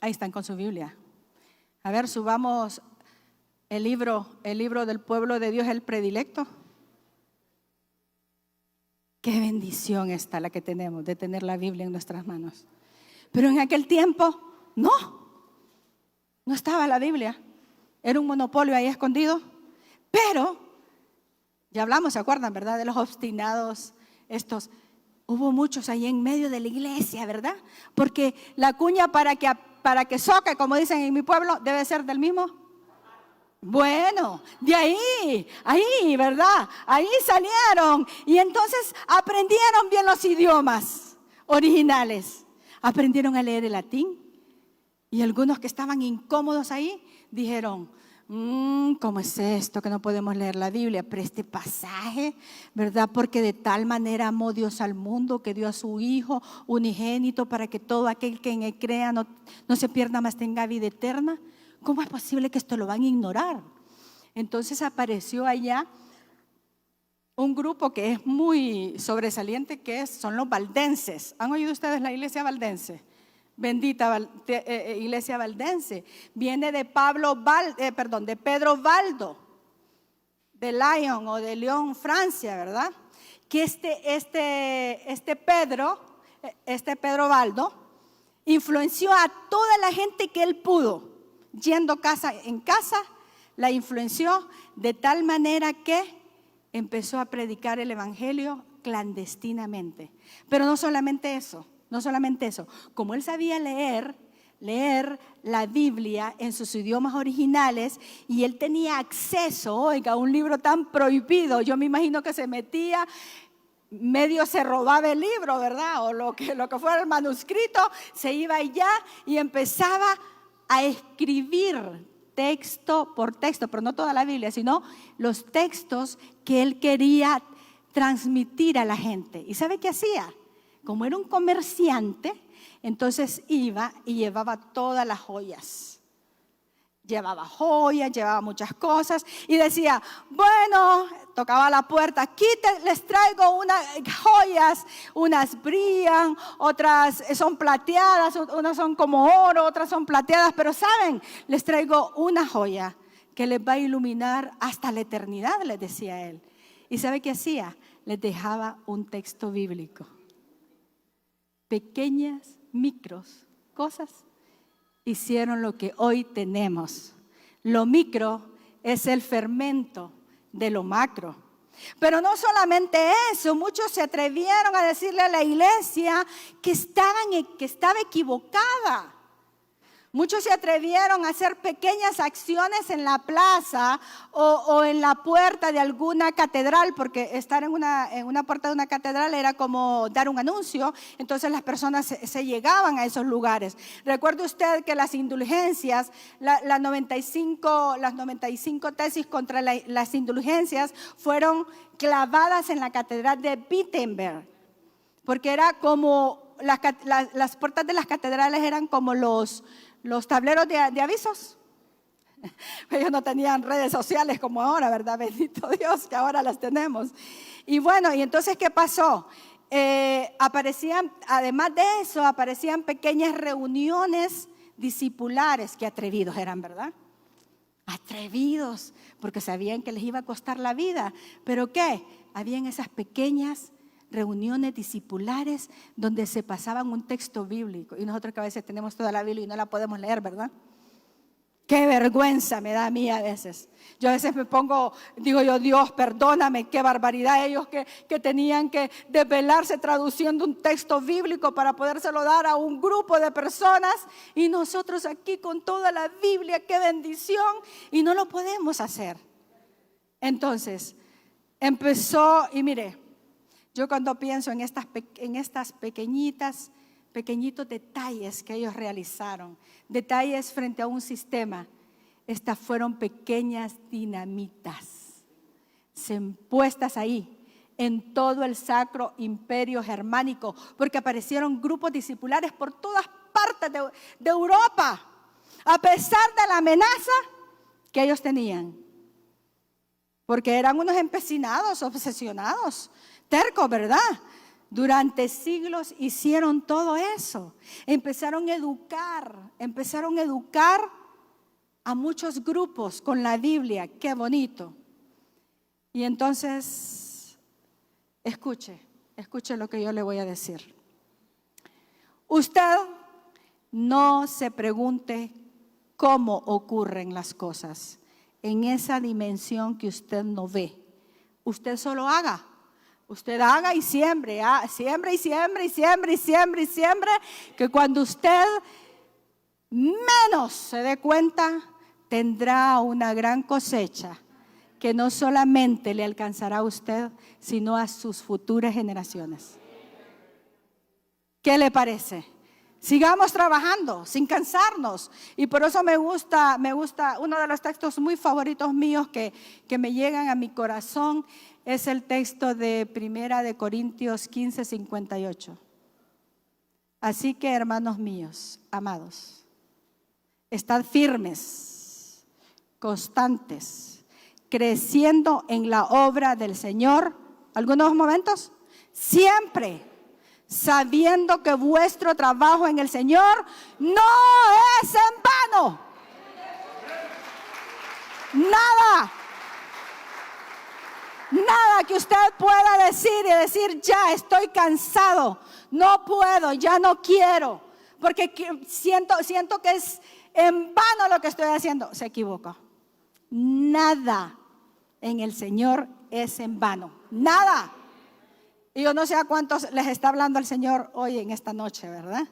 Ahí están con su Biblia. A ver, subamos el libro del pueblo de Dios, el predilecto. Qué bendición está la que tenemos de tener la Biblia en nuestras manos. Pero en aquel tiempo, no estaba la Biblia. Era un monopolio ahí escondido. Pero, ya hablamos, ¿se acuerdan, verdad? De los obstinados estos. Hubo muchos ahí en medio de la iglesia, ¿verdad? Porque la cuña para que soque, como dicen en mi pueblo, debe ser del mismo. Bueno, de ahí, ¿verdad? Ahí salieron y entonces aprendieron bien los idiomas originales. Aprendieron a leer el latín y algunos que estaban incómodos ahí dijeron, ¿cómo es esto que no podemos leer la Biblia? Pero este pasaje, ¿verdad? Porque de tal manera amó Dios al mundo que dio a su Hijo unigénito para que todo aquel que en él crea no se pierda, mas tenga vida eterna. ¿Cómo es posible que esto lo van a ignorar? Entonces apareció allá un grupo que es muy sobresaliente, que son los valdenses. ¿Han oído ustedes la iglesia valdense? Bendita iglesia valdense. Viene de de Pedro Valdo, de Lyon o de Lyon, Francia, ¿verdad? Que este Pedro Valdo influenció a toda la gente que él pudo. Yendo casa en casa, la influenció de tal manera que empezó a predicar el evangelio clandestinamente. Pero no solamente eso, como él sabía leer la Biblia en sus idiomas originales y él tenía acceso, oiga, a un libro tan prohibido, yo me imagino que se metía, medio se robaba el libro, ¿verdad? O lo que fuera el manuscrito, se iba allá y empezaba a escribir texto por texto, pero no toda la Biblia, sino los textos que él quería transmitir a la gente. ¿Y sabe qué hacía? como era un comerciante, entonces iba y llevaba todas las joyas. Llevaba joyas, llevaba muchas cosas y decía, bueno, tocaba la puerta, aquí les traigo unas joyas, unas brillan, otras son plateadas, unas son como oro, otras son plateadas, pero saben, les traigo una joya que les va a iluminar hasta la eternidad, les decía él. ¿Y sabe qué hacía? Les dejaba un texto bíblico. Pequeñas, micros, cosas hicieron lo que hoy tenemos. Lo micro es el fermento de lo macro. Pero no solamente eso, muchos se atrevieron a decirle a la iglesia que estaba equivocada. Muchos se atrevieron a hacer pequeñas acciones en la plaza o en la puerta de alguna catedral, porque estar en una puerta de una catedral era como dar un anuncio, entonces las personas se llegaban a esos lugares. Recuerde usted que las indulgencias, las 95 tesis contra las indulgencias fueron clavadas en la catedral de Wittenberg, porque era como las puertas de las catedrales eran como los tableros de avisos. Ellos no tenían redes sociales como ahora, ¿verdad? Bendito Dios que ahora las tenemos. Y bueno, y entonces, ¿qué pasó? Además de eso, aparecían pequeñas reuniones discipulares. Qué atrevidos eran, ¿verdad? Atrevidos, porque sabían que les iba a costar la vida. ¿Pero qué? Habían esas pequeñas reuniones discipulares donde se pasaban un texto bíblico. Y nosotros que a veces tenemos toda la Biblia y no la podemos leer, ¿verdad? Qué vergüenza me da a mí a veces. Yo a veces me pongo, digo yo, Dios, perdóname, qué barbaridad ellos que tenían que desvelarse traduciendo un texto bíblico para podérselo dar a un grupo de personas y nosotros aquí con toda la Biblia, qué bendición, y no lo podemos hacer. Entonces, empezó, y mire, yo cuando pienso en estas pequeñitos detalles que ellos realizaron, detalles frente a un sistema, estas fueron pequeñas dinamitas puestas ahí en todo el sacro imperio germánico, porque aparecieron grupos discipulares por todas partes de Europa, a pesar de la amenaza que ellos tenían, porque eran unos empecinados, obsesionados, tercos, ¿verdad? Durante siglos hicieron todo eso. Empezaron a educar a muchos grupos con la Biblia. Qué bonito. Y entonces, escuche lo que yo le voy a decir. Usted no se pregunte cómo ocurren las cosas en esa dimensión que usted no ve. Usted solo haga. Usted haga y siembre, siembre y siembre y siembre y siembre y siembre, que cuando usted menos se dé cuenta, tendrá una gran cosecha que no solamente le alcanzará a usted, sino a sus futuras generaciones. ¿Qué le parece? Sigamos trabajando sin cansarnos. Y por eso me gusta uno de los textos muy favoritos míos que me llegan a mi corazón. Es el texto de 1 Corintios 15, 58. Así que, hermanos míos, amados, estad firmes, constantes, creciendo en la obra del Señor. ¿Algunos momentos? Siempre, sabiendo que vuestro trabajo en el Señor no es en vano. Nada que usted pueda decir y decir, ya estoy cansado, no puedo, ya no quiero, porque siento que es en vano lo que estoy haciendo. Se equivocó. Nada en el Señor es en vano. Nada. Y yo no sé a cuántos les está hablando el Señor hoy en esta noche, ¿verdad?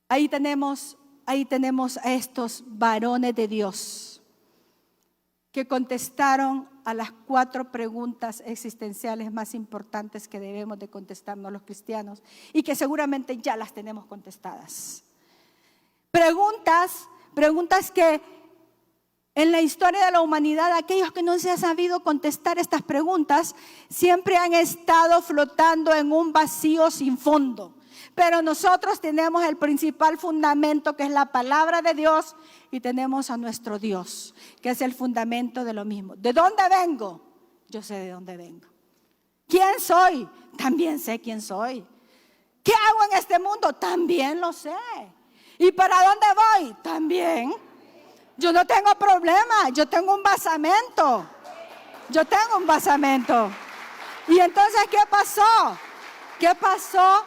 Ahí tenemos a estos varones de Dios que contestaron a las 4 preguntas existenciales más importantes que debemos de contestarnos los cristianos y que seguramente ya las tenemos contestadas. Preguntas que En la historia de la humanidad, aquellos que no se han sabido contestar estas preguntas siempre han estado flotando en un vacío sin fondo. Pero nosotros tenemos el principal fundamento, que es la palabra de Dios, y tenemos a nuestro Dios, que es el fundamento de lo mismo. ¿De dónde vengo? Yo sé de dónde vengo. ¿Quién soy? También sé quién soy. ¿Qué hago en este mundo? También lo sé. ¿Y para dónde voy? También. Yo no tengo problema, yo tengo un basamento. Yo tengo un basamento. Y entonces, ¿qué pasó? ¿Qué pasó?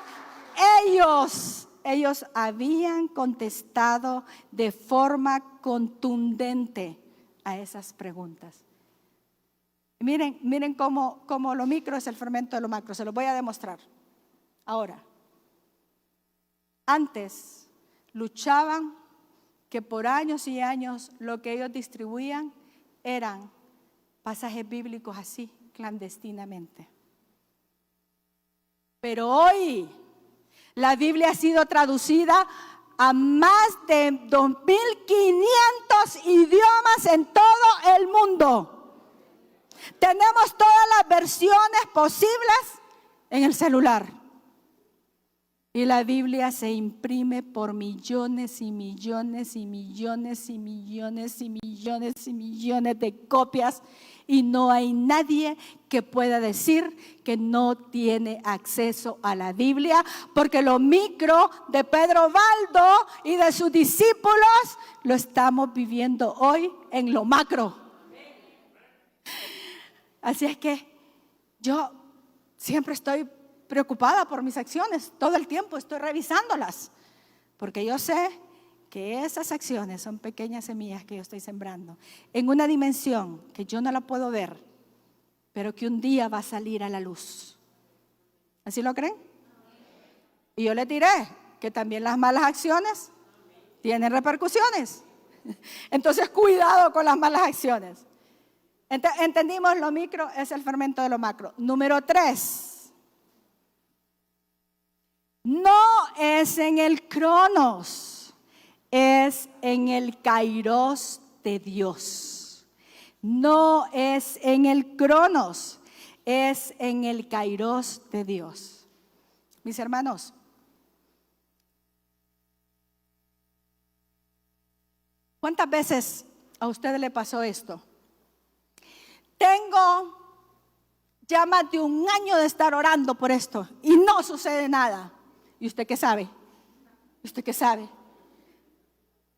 Ellos habían contestado de forma contundente a esas preguntas. Miren cómo lo micro es el fermento de lo macro. Se lo voy a demostrar. Ahora, antes luchaban que por años y años lo que ellos distribuían eran pasajes bíblicos así, clandestinamente. Pero hoy la Biblia ha sido traducida a más de 2.500 idiomas en todo el mundo. Tenemos todas las versiones posibles en el celular. Y la Biblia se imprime por millones y millones y millones y millones y millones y millones de copias. Y no hay nadie que pueda decir que no tiene acceso a la Biblia, porque lo micro de Pedro Baldo y de sus discípulos lo estamos viviendo hoy en lo macro. Así es que yo siempre estoy preocupada por mis acciones, todo el tiempo estoy revisándolas, porque yo sé que esas acciones son pequeñas semillas que yo estoy sembrando en una dimensión que yo no la puedo ver, pero que un día va a salir a la luz. ¿Así lo creen? Y yo les diré que también las malas acciones tienen repercusiones. Entonces, cuidado con las malas acciones. Entendimos, lo micro es el fermento de lo macro. Número 3. No es en el cronos, es en el kairos de Dios. No es en el cronos, es en el kairos de Dios. Mis hermanos, ¿cuántas veces a ustedes le pasó esto? Tengo ya más de un año de estar orando por esto y no sucede nada. ¿Y usted qué sabe? ¿Usted qué sabe?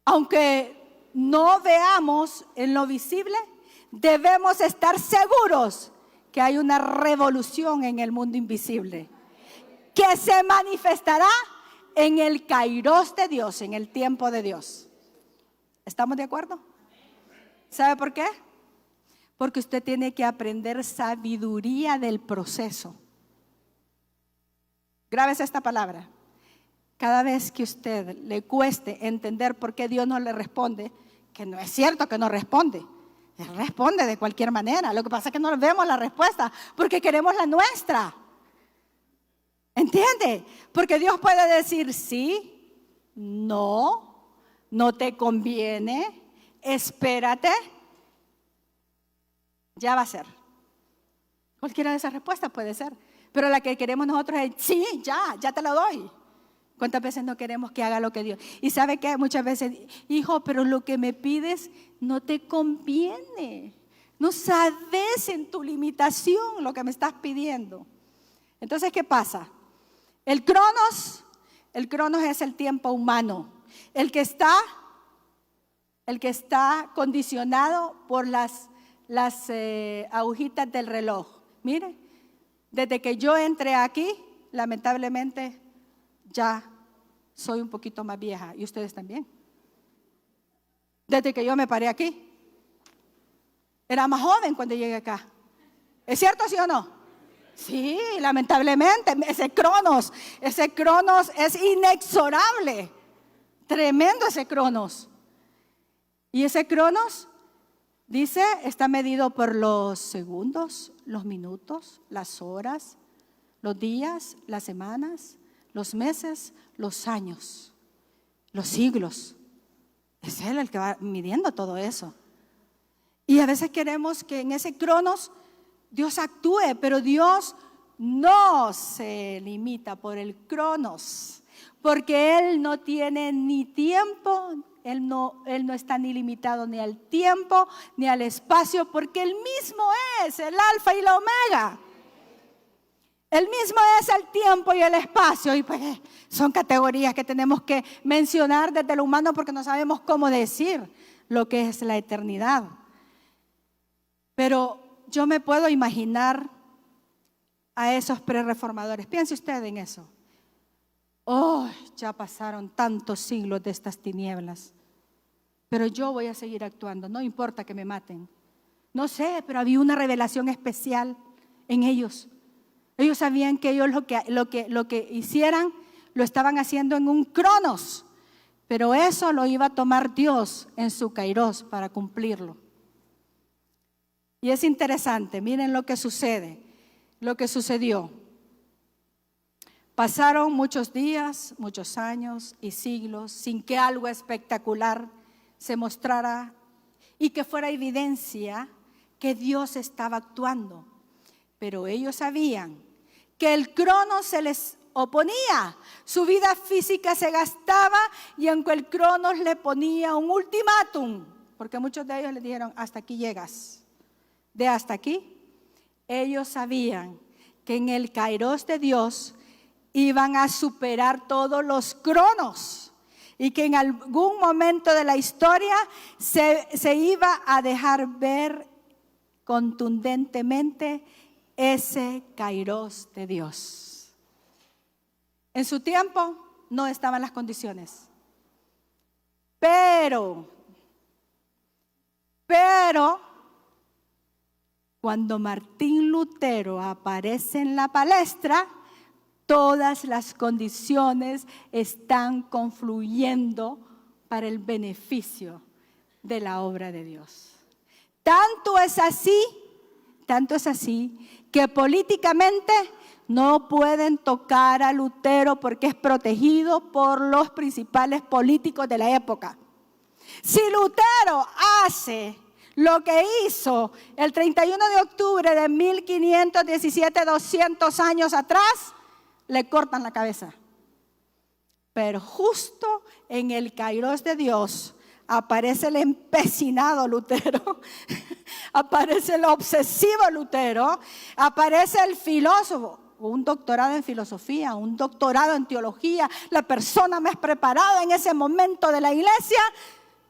Aunque no veamos en lo visible, debemos estar seguros que hay una revolución en el mundo invisible, que se manifestará en el kairos de Dios, en el tiempo de Dios. ¿Estamos de acuerdo? ¿Sabe por qué? Porque usted tiene que aprender sabiduría del proceso. Grábese esta palabra. Cada vez que a usted le cueste entender por qué Dios no le responde, que no es cierto que no responde, Él responde de cualquier manera. Lo que pasa es que no vemos la respuesta porque queremos la nuestra. ¿Entiende? Porque Dios puede decir sí, no, no te conviene, espérate, ya va a ser. Cualquiera de esas respuestas puede ser. Pero la que queremos nosotros es sí, ya te lo doy. ¿Cuántas veces no queremos que haga lo que Dios? Y sabe que muchas veces, hijo, pero lo que me pides no te conviene. No sabes en tu limitación lo que me estás pidiendo. Entonces, ¿qué pasa? El cronos es el tiempo humano. El que está condicionado por las agujitas del reloj. Mire, desde que yo entré aquí, lamentablemente, ya soy un poquito más vieja y ustedes también. Desde que yo me paré aquí, era más joven cuando llegué acá. ¿Es cierto, sí o no? Sí, lamentablemente, ese cronos es inexorable. Tremendo ese cronos. Y ese cronos, dice, está medido por los segundos, los minutos, las horas, los días, las semanas, los meses, los años, los siglos. Es Él el que va midiendo todo eso. Y a veces queremos que en ese cronos Dios actúe, pero Dios no se limita por el cronos, porque Él no tiene ni tiempo, Él no está ni limitado ni al tiempo ni al espacio, porque Él mismo es el alfa y la omega. Él mismo es el tiempo y el espacio, y pues son categorías que tenemos que mencionar desde lo humano porque no sabemos cómo decir lo que es la eternidad. Pero yo me puedo imaginar a esos prerreformadores. Piense usted en eso. Oh, ya pasaron tantos siglos de estas tinieblas, pero yo voy a seguir actuando, no importa que me maten. No sé, pero había una revelación especial en ellos. Ellos sabían que ellos lo que hicieran lo estaban haciendo en un cronos, pero eso lo iba a tomar Dios en su kairos para cumplirlo. Y es interesante, miren lo que sucede, lo que sucedió. Pasaron muchos días, muchos años y siglos sin que algo espectacular se mostrara y que fuera evidencia que Dios estaba actuando. Pero ellos sabían que el cronos se les oponía, su vida física se gastaba y aunque el cronos le ponía un ultimátum, porque muchos de ellos le dijeron, hasta aquí llegas, de hasta aquí, ellos sabían que en el kairos de Dios iban a superar todos los cronos y que en algún momento de la historia se iba a dejar ver contundentemente ese kairos de Dios. En su tiempo no estaban las condiciones, pero cuando Martín Lutero aparece en la palestra, todas las condiciones están confluyendo para el beneficio de la obra de Dios. Tanto es así que políticamente no pueden tocar a Lutero porque es protegido por los principales políticos de la época. Si Lutero hace lo que hizo el 31 de octubre de 1517, 200 años atrás, le cortan la cabeza. Pero justo en el kairos de Dios aparece el empecinado Lutero, aparece el obsesivo Lutero, aparece el filósofo, un doctorado en filosofía, un doctorado en teología, la persona más preparada en ese momento de la iglesia,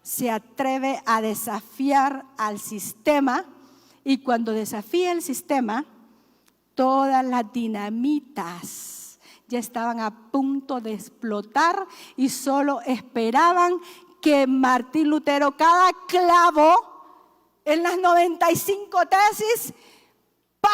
se atreve a desafiar al sistema y cuando desafía el sistema, todas las dinamitas ya estaban a punto de explotar y solo esperaban que Martín Lutero, cada clavo en las 95 tesis, ¡pah!,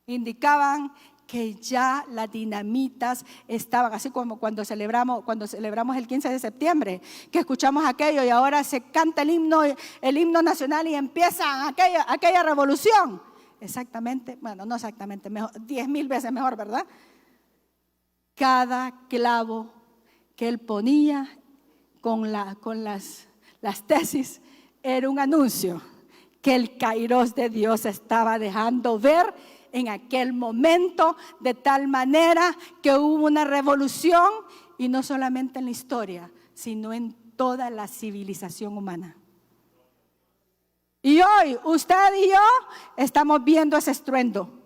indicaban que ya las dinamitas estaban, así como cuando celebramos el 15 de septiembre, que escuchamos aquello y ahora se canta el himno nacional y empieza aquella revolución. Exactamente, bueno, no exactamente, mejor, 10,000 veces mejor, ¿verdad? Cada clavo que él ponía con las tesis era un anuncio que el kairos de Dios estaba dejando ver en aquel momento, de tal manera que hubo una revolución y no solamente en la historia, sino en toda la civilización humana. Y hoy usted y yo estamos viendo ese estruendo.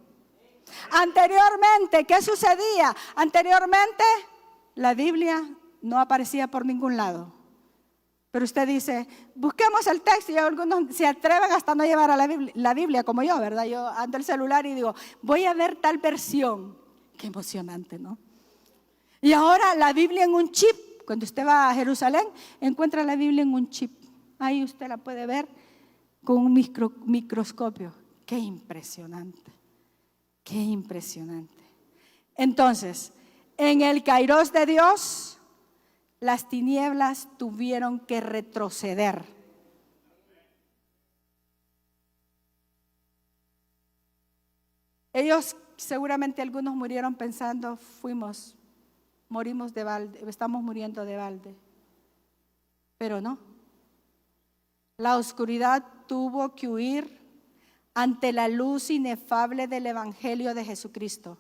Anteriormente, ¿qué sucedía? Anteriormente la Biblia no aparecía por ningún lado. Pero usted dice, busquemos el texto y algunos se atreven hasta no llevar a la Biblia como yo, ¿verdad? Yo ando el celular y digo, voy a ver tal versión. Qué emocionante, ¿no? Y ahora la Biblia en un chip. Cuando usted va a Jerusalén, encuentra la Biblia en un chip. Ahí usted la puede ver con un microscopio. Qué impresionante. Qué impresionante. Entonces, en el kairos de Dios, las tinieblas tuvieron que retroceder. Ellos seguramente algunos murieron pensando, morimos de balde, estamos muriendo de balde. Pero no. la oscuridad tuvo que huir ante la luz inefable del Evangelio de Jesucristo.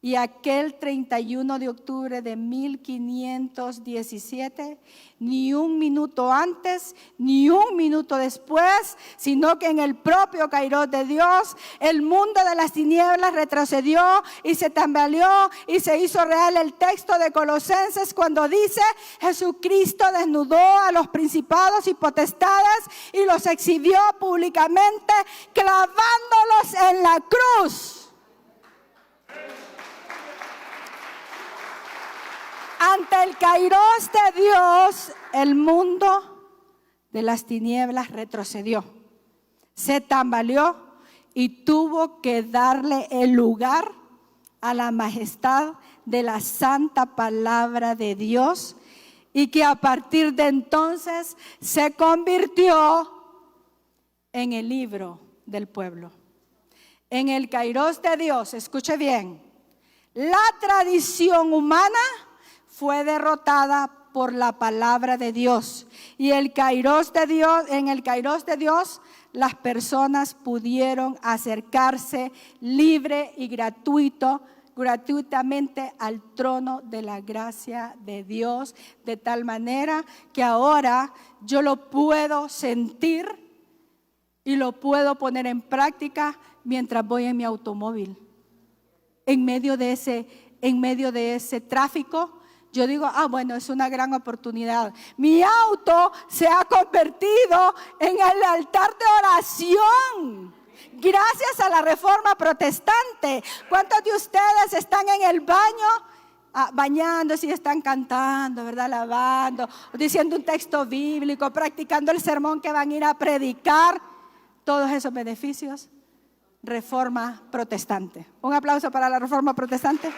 Y aquel 31 de octubre de 1517, ni un minuto antes, ni un minuto después, sino que en el propio Kairos de Dios, el mundo de las tinieblas retrocedió y se tambaleó y se hizo real el texto de Colosenses cuando dice: Jesucristo desnudó a los principados y potestades y los exhibió públicamente, clavándolos en la cruz. Ante el Kairos de Dios, el mundo de las tinieblas retrocedió, se tambaleó y tuvo que darle el lugar a la majestad de la santa palabra de Dios, y que a partir de entonces se convirtió en el libro del pueblo. En el Kairos de Dios, escuche bien, la tradición humana fue derrotada por la palabra de Dios. Y el Kairos de Dios, en el Kairos de Dios, las personas pudieron acercarse libre y gratuitamente al trono de la gracia de Dios, de tal manera que ahora yo lo puedo sentir y lo puedo poner en práctica mientras voy en mi automóvil. En medio de ese tráfico, yo digo, bueno, es una gran oportunidad. Mi auto se ha convertido en el altar de oración, gracias a la Reforma Protestante. ¿Cuántos de ustedes están en el baño bañándose y están cantando, verdad, alabando, diciendo un texto bíblico, practicando el sermón que van a ir a predicar? Todos esos beneficios, Reforma Protestante. Un aplauso para la Reforma Protestante.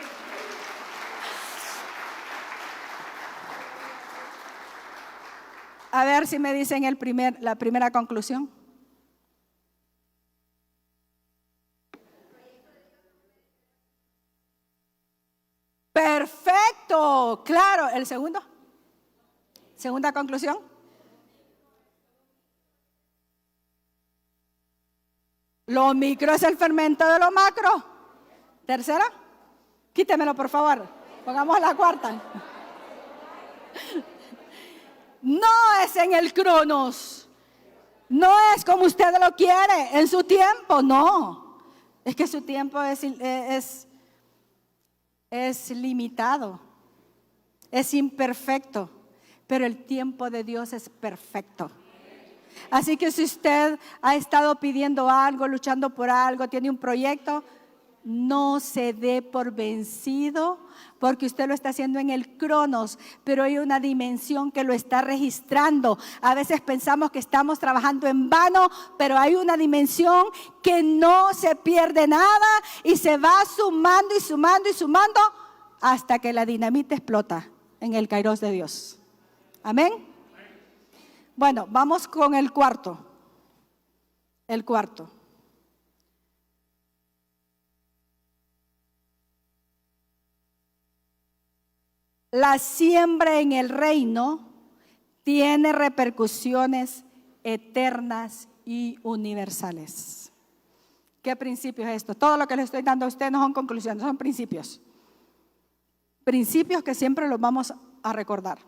A ver si me dicen la primera conclusión. Perfecto, claro. ¿El segundo? Segunda conclusión. Lo micro es el fermento de lo macro. Tercera. Quítemelo, por favor. Pongamos la cuarta. No es en el cronos, no es como usted lo quiere, en su tiempo, no. Es que su tiempo es limitado, es imperfecto, pero el tiempo de Dios es perfecto. Así que si usted ha estado pidiendo algo, luchando por algo, tiene un proyecto, no se dé por vencido, porque usted lo está haciendo en el cronos, pero hay una dimensión que lo está registrando. A veces pensamos que estamos trabajando en vano, pero hay una dimensión que no se pierde nada y se va sumando y sumando y sumando hasta que la dinamita explota en el Kairos de Dios. Amén. Bueno, vamos con el cuarto. El cuarto. La siembra en el reino tiene repercusiones eternas y universales. ¿Qué principio es esto? Todo lo que les estoy dando a ustedes no son conclusiones, son principios. Principios que siempre los vamos a recordar.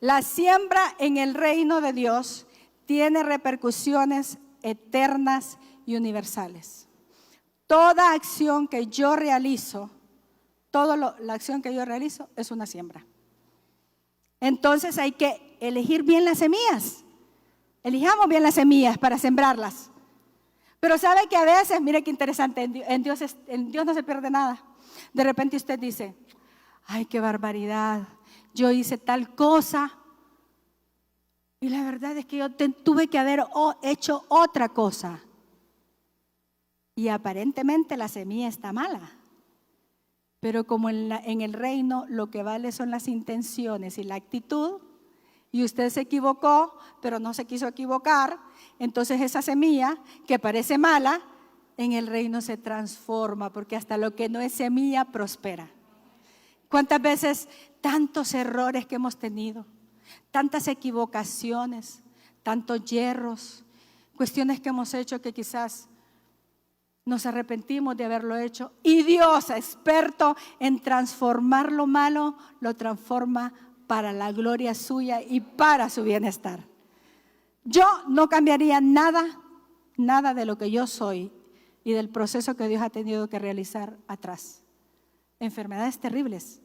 La siembra en el reino de Dios tiene repercusiones eternas y universales. Toda acción que yo realizo, la acción que yo realizo es una siembra. Entonces hay que elegir bien las semillas. Elijamos bien las semillas para sembrarlas. Pero sabe que a veces, mire qué interesante, en Dios no se pierde nada. De repente usted dice, ay, qué barbaridad, yo hice tal cosa y la verdad es que yo tuve que haber hecho otra cosa. Y aparentemente la semilla está mala. Pero como en el reino lo que vale son las intenciones y la actitud, y usted se equivocó, pero no se quiso equivocar, entonces esa semilla que parece mala, en el reino se transforma, porque hasta lo que no es semilla prospera. ¿Cuántas veces tantos errores que hemos tenido, tantas equivocaciones, tantos hierros, cuestiones que hemos hecho que quizás nos arrepentimos de haberlo hecho. Y Dios, experto en transformar lo malo, lo transforma para la gloria suya y para su bienestar. Yo no cambiaría nada de lo que yo soy y del proceso que Dios ha tenido que realizar atrás. Enfermedades terribles.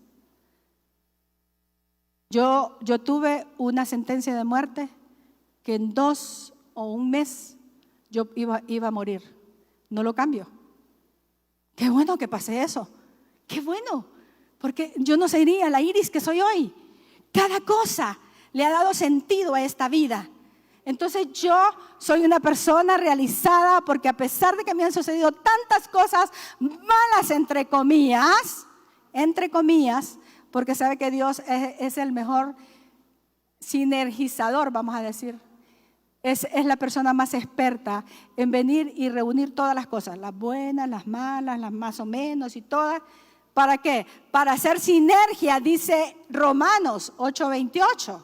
Yo tuve una sentencia de muerte que en 2 o 1 mes yo iba a morir. No lo cambio. Qué bueno que pasé eso. Qué bueno. Porque yo no sería la Iris que soy hoy. Cada cosa le ha dado sentido a esta vida. Entonces yo soy una persona realizada porque a pesar de que me han sucedido tantas cosas malas, entre comillas, porque sabe que Dios es el mejor sinergizador, vamos a decir. Es la persona más experta en venir y reunir todas las cosas, las buenas, las malas, las más o menos y todas. ¿Para qué? Para hacer sinergia, dice Romanos 8:28.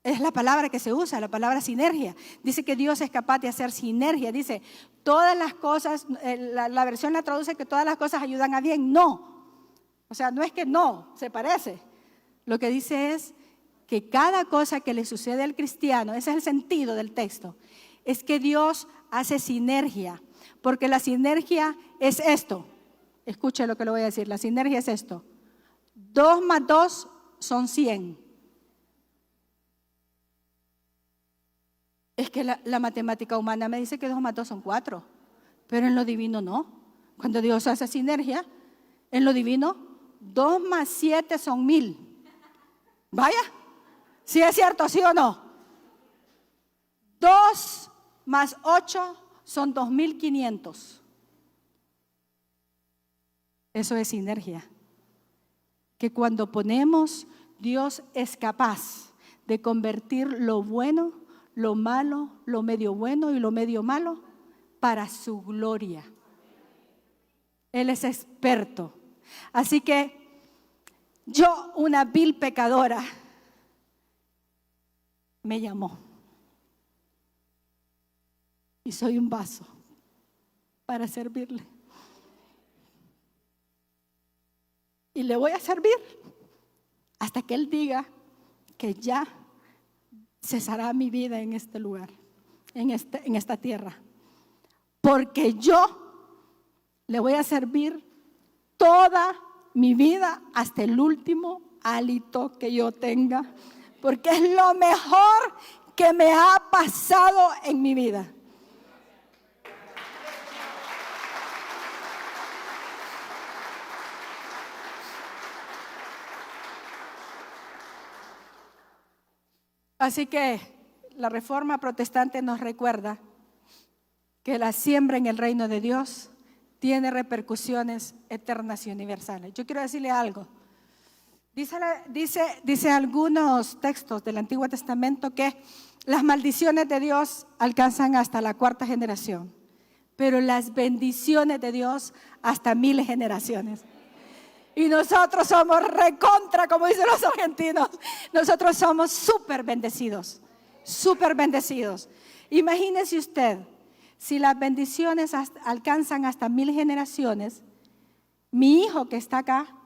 Es la palabra que se usa, la palabra sinergia. Dice que Dios es capaz de hacer sinergia. Dice, todas las cosas, la versión la traduce que todas las cosas ayudan a bien. No. O sea, no es que no, se parece. Lo que dice es que cada cosa que le sucede al cristiano, ese es el sentido del texto, es que Dios hace sinergia. Porque la sinergia es esto. Escuche lo que le voy a decir. La sinergia es esto. 2 más 2 son 100. Es que la matemática humana me dice que 2 más 2 son 4, pero en lo divino no. Cuando Dios hace sinergia, en lo divino, 2 más 7 son 1000. Vaya, ¿sí es cierto, sí o no? 2 más 8 son 2500. Eso es sinergia. Que cuando ponemos, Dios es capaz de convertir lo bueno, lo malo, lo medio bueno y lo medio malo para su gloria. Él es experto. Así que yo, una vil pecadora, me llamó. Y soy un vaso para servirle. Y le voy a servir hasta que Él diga que ya cesará mi vida en este lugar, en esta tierra. Porque yo le voy a servir toda mi vida hasta el último hálito que yo tenga. Porque es lo mejor que me ha pasado en mi vida. Así que la Reforma Protestante nos recuerda que la siembra en el reino de Dios tiene repercusiones eternas y universales. Yo quiero decirle algo. Dice algunos textos del Antiguo Testamento que las maldiciones de Dios alcanzan hasta la 4ª generación, pero las bendiciones de Dios hasta 1000 generaciones. Y nosotros somos recontra, como dicen los argentinos. Nosotros somos súper bendecidos. Súper bendecidos. Imagínese usted, si las bendiciones alcanzan hasta 1000 generaciones, mi hijo que está acá,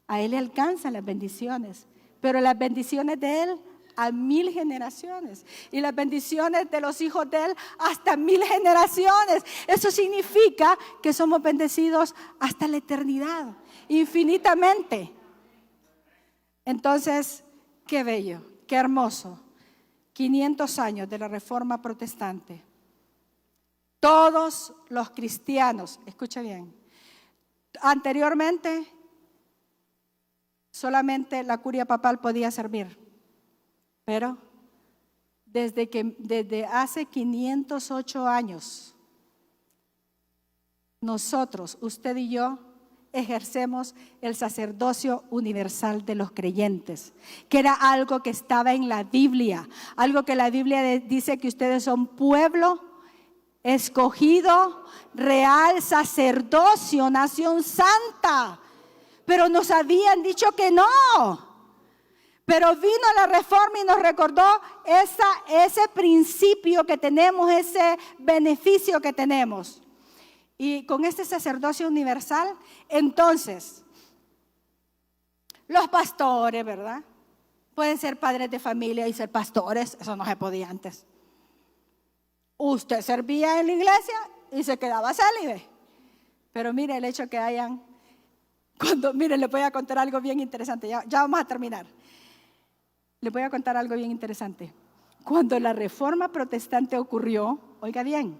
a él le alcanzan las bendiciones. Pero las bendiciones de él a 1000 generaciones. Y las bendiciones de los hijos de él hasta 1000 generaciones. Eso significa que somos bendecidos hasta la eternidad. Infinitamente. Entonces, qué bello, qué hermoso. 500 años de la Reforma Protestante. Todos los cristianos, escucha bien, anteriormente solamente la curia papal podía servir, pero desde hace 508 años, nosotros, usted y yo, ejercemos el sacerdocio universal de los creyentes, que era algo que estaba en la Biblia, algo que la Biblia dice que ustedes son pueblo escogido, real sacerdocio, nación santa, pero nos habían dicho que no. Pero vino la reforma y nos recordó ese principio que tenemos, ese beneficio que tenemos. Y con este sacerdocio universal, entonces, los pastores, ¿verdad? Pueden ser padres de familia y ser pastores, eso no se podía antes. Usted servía en la iglesia y se quedaba célibe. Pero mire el hecho que hayan, mire, le voy a contar algo bien interesante, ya vamos a terminar. Les voy a contar algo bien interesante. Cuando la reforma protestante ocurrió, oiga bien,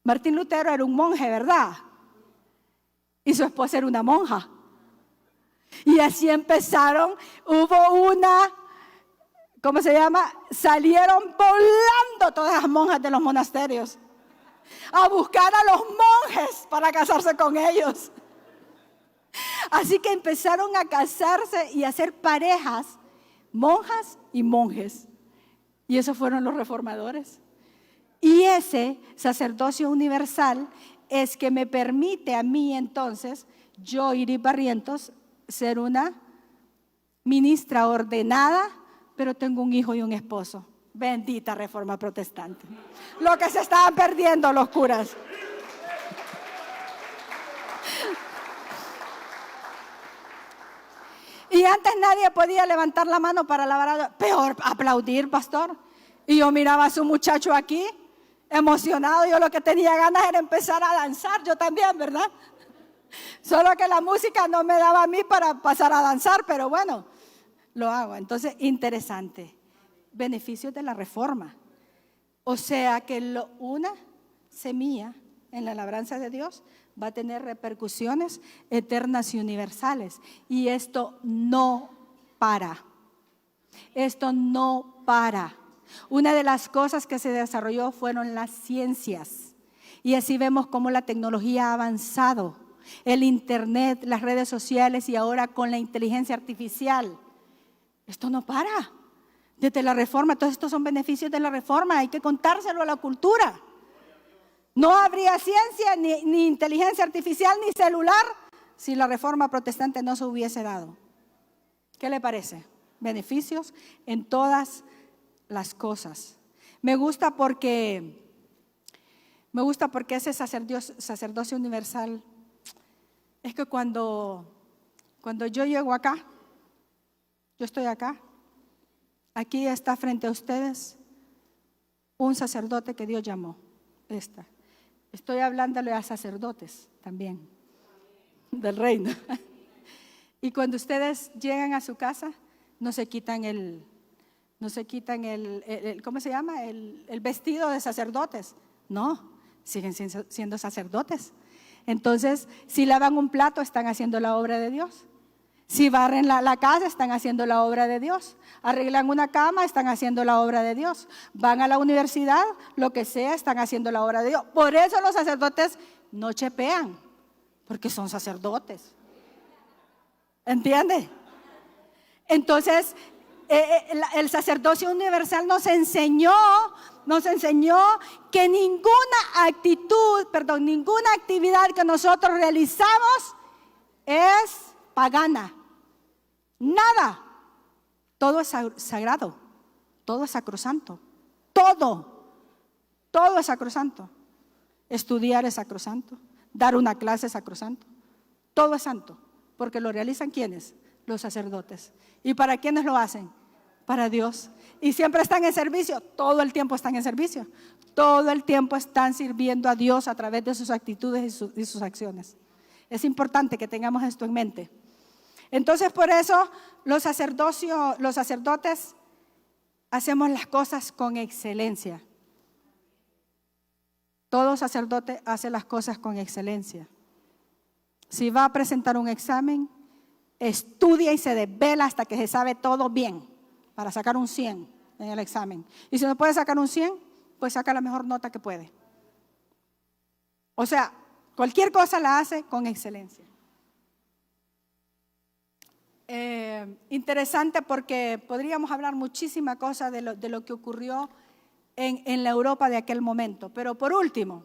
Martín Lutero era un monje, ¿verdad? Y su esposa era una monja. Y así empezaron, hubo una, ¿cómo se llama? Salieron volando todas las monjas de los monasterios a buscar a los monjes para casarse con ellos. Así que empezaron a casarse y a hacer parejas, monjas y monjes. Y esos fueron los reformadores. Y ese sacerdocio universal es que me permite a mí entonces, yo, Iris Barrientos, ser una ministra ordenada, pero tengo un hijo y un esposo. Bendita reforma protestante. Lo que se estaban perdiendo los curas. Y antes nadie podía levantar la mano para alabar, peor aplaudir, pastor. Y yo miraba a su muchacho aquí, emocionado. Yo lo que tenía ganas era empezar a danzar, yo también, ¿verdad? Solo que la música no me daba a mí para pasar a danzar, pero bueno, lo hago. Entonces, interesante. Beneficios de la reforma. O sea que una semilla en la labranza de Dios va a tener repercusiones eternas y universales. Y esto no para. Esto no para. Una de las cosas que se desarrolló fueron las ciencias. Y así vemos cómo la tecnología ha avanzado. El internet, las redes sociales y ahora con la inteligencia artificial. Esto no para. Desde la reforma, todos estos son beneficios de la reforma. Hay que contárselo a la cultura. No habría ciencia, ni inteligencia artificial, ni celular si la reforma protestante no se hubiese dado. ¿Qué le parece? Beneficios en todas las cosas. Me gusta porque ese sacerdocio universal es que cuando yo llego acá, yo estoy acá, aquí está frente a ustedes un sacerdote que Dios llamó. Estoy hablándole a sacerdotes también del reino. Y cuando ustedes llegan a su casa, no se quitan el ¿cómo se llama? El vestido de sacerdotes. No, siguen siendo sacerdotes. Entonces, si lavan un plato, están haciendo la obra de Dios. Si barren la casa, están haciendo la obra de Dios. Arreglan una cama, están haciendo la obra de Dios. Van a la universidad, lo que sea, están haciendo la obra de Dios. Por eso los sacerdotes no chepean, porque son sacerdotes. ¿Entiende? Entonces, el sacerdocio universal nos enseñó que ninguna actividad que nosotros realizamos es pagana. Nada. Todo es sagrado. Todo es sacrosanto. Todo es sacrosanto. Estudiar es sacrosanto. Dar una clase es sacrosanto. Todo es santo. Porque lo realizan ¿quiénes? Los sacerdotes. ¿Y para quiénes lo hacen? Para Dios. Y siempre están en servicio. Todo el tiempo están en servicio. Todo el tiempo están sirviendo a Dios a través de sus actitudes y sus acciones. Es importante que tengamos esto en mente. Entonces, por eso los sacerdotes hacemos las cosas con excelencia. Todo sacerdote hace las cosas con excelencia. Si va a presentar un examen, estudia y se desvela hasta que se sabe todo bien para sacar un 100 en el examen. Y si no puede sacar un 100, pues saca la mejor nota que puede. O sea, cualquier cosa la hace con excelencia. Interesante porque podríamos hablar muchísima cosa de lo que ocurrió en la Europa de aquel momento. Pero por último,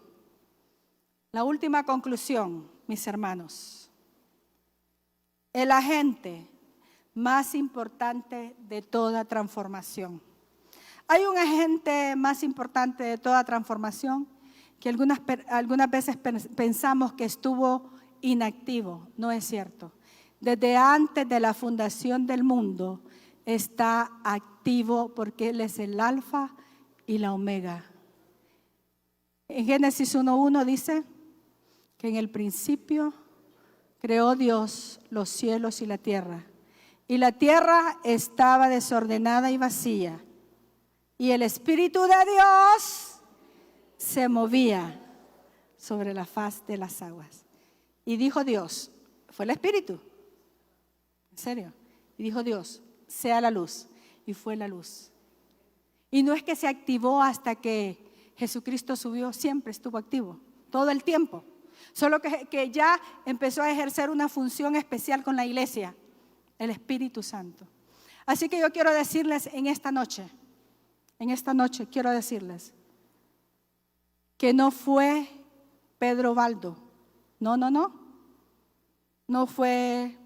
la última conclusión, mis hermanos. El agente más importante de toda transformación. Hay un agente más importante de toda transformación que algunas veces pensamos que estuvo inactivo. No es cierto. Desde antes de la fundación del mundo está activo porque Él es el alfa y la omega. En Génesis 1:1 dice que en el principio creó Dios los cielos y la tierra. Y la tierra estaba desordenada y vacía. Y el Espíritu de Dios se movía sobre la faz de las aguas. Y dijo Dios, fue el Espíritu, en serio. Y dijo Dios, sea la luz. Y fue la luz. Y no es que se activó hasta que Jesucristo subió, siempre estuvo activo, todo el tiempo. Solo que ya empezó a ejercer una función especial con la iglesia, el Espíritu Santo. Así que yo quiero decirles en esta noche quiero decirles que no fue Pedro Baldo, no fue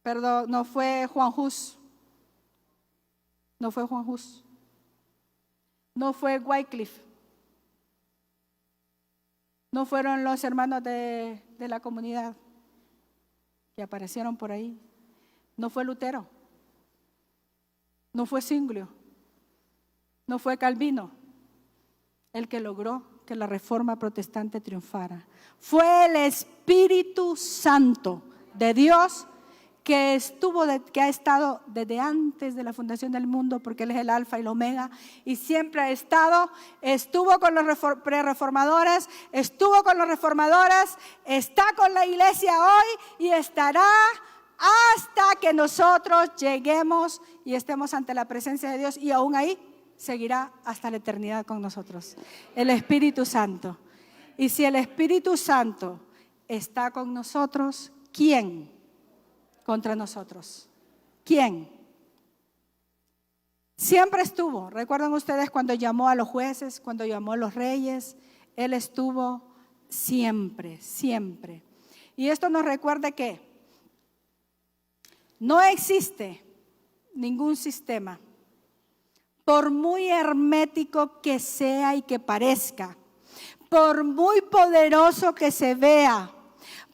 no fue Juan Hus, no fue Wycliffe, no fueron los hermanos de la comunidad que aparecieron por ahí, no fue Lutero, no fue Zwinglio, no fue Calvino el que logró que la reforma protestante triunfara. Fue el Espíritu Santo de Dios que ha estado desde antes de la fundación del mundo, porque Él es el alfa y el omega, y siempre estuvo con los pre-reformadores, estuvo con los reformadores, está con la iglesia hoy y estará hasta que nosotros lleguemos y estemos ante la presencia de Dios, y aún ahí seguirá hasta la eternidad con nosotros. El Espíritu Santo. Y si el Espíritu Santo está con nosotros, ¿quién contra nosotros? ¿Quién? Siempre estuvo. ¿Recuerdan ustedes cuando llamó a los jueces, cuando llamó a los reyes? Él estuvo siempre, siempre. Y esto nos recuerda que no existe ningún sistema, por muy hermético que sea y que parezca, por muy poderoso que se vea,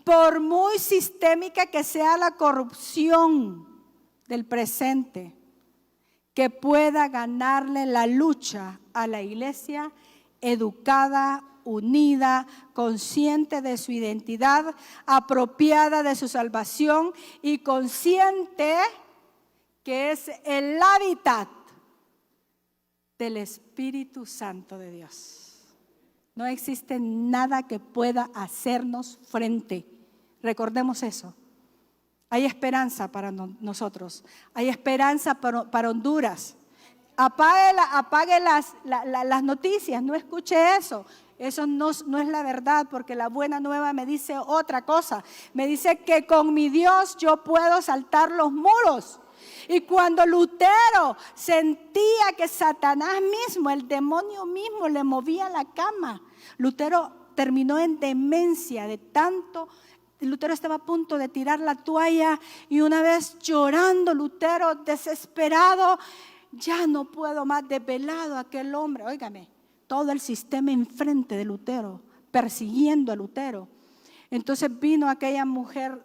por muy sistémica que sea la corrupción del presente, que pueda ganarle la lucha a la iglesia educada, unida, consciente de su identidad, apropiada de su salvación y consciente que es el hábitat del Espíritu Santo de Dios. No existe nada que pueda hacernos frente. Recordemos eso. Hay esperanza para nosotros. Hay esperanza para Honduras. Apague las noticias, no escuche eso. Eso no es la verdad, porque la buena nueva me dice otra cosa. Me dice que con mi Dios yo puedo saltar los muros. Y cuando Lutero sentía que Satanás mismo, el demonio mismo, le movía la cama, Lutero terminó en demencia de tanto. Lutero estaba a punto de tirar la toalla y una vez llorando, Lutero desesperado, ya no puedo más, desvelado aquel hombre, óigame, todo el sistema enfrente de Lutero, persiguiendo a Lutero. Entonces vino aquella mujer,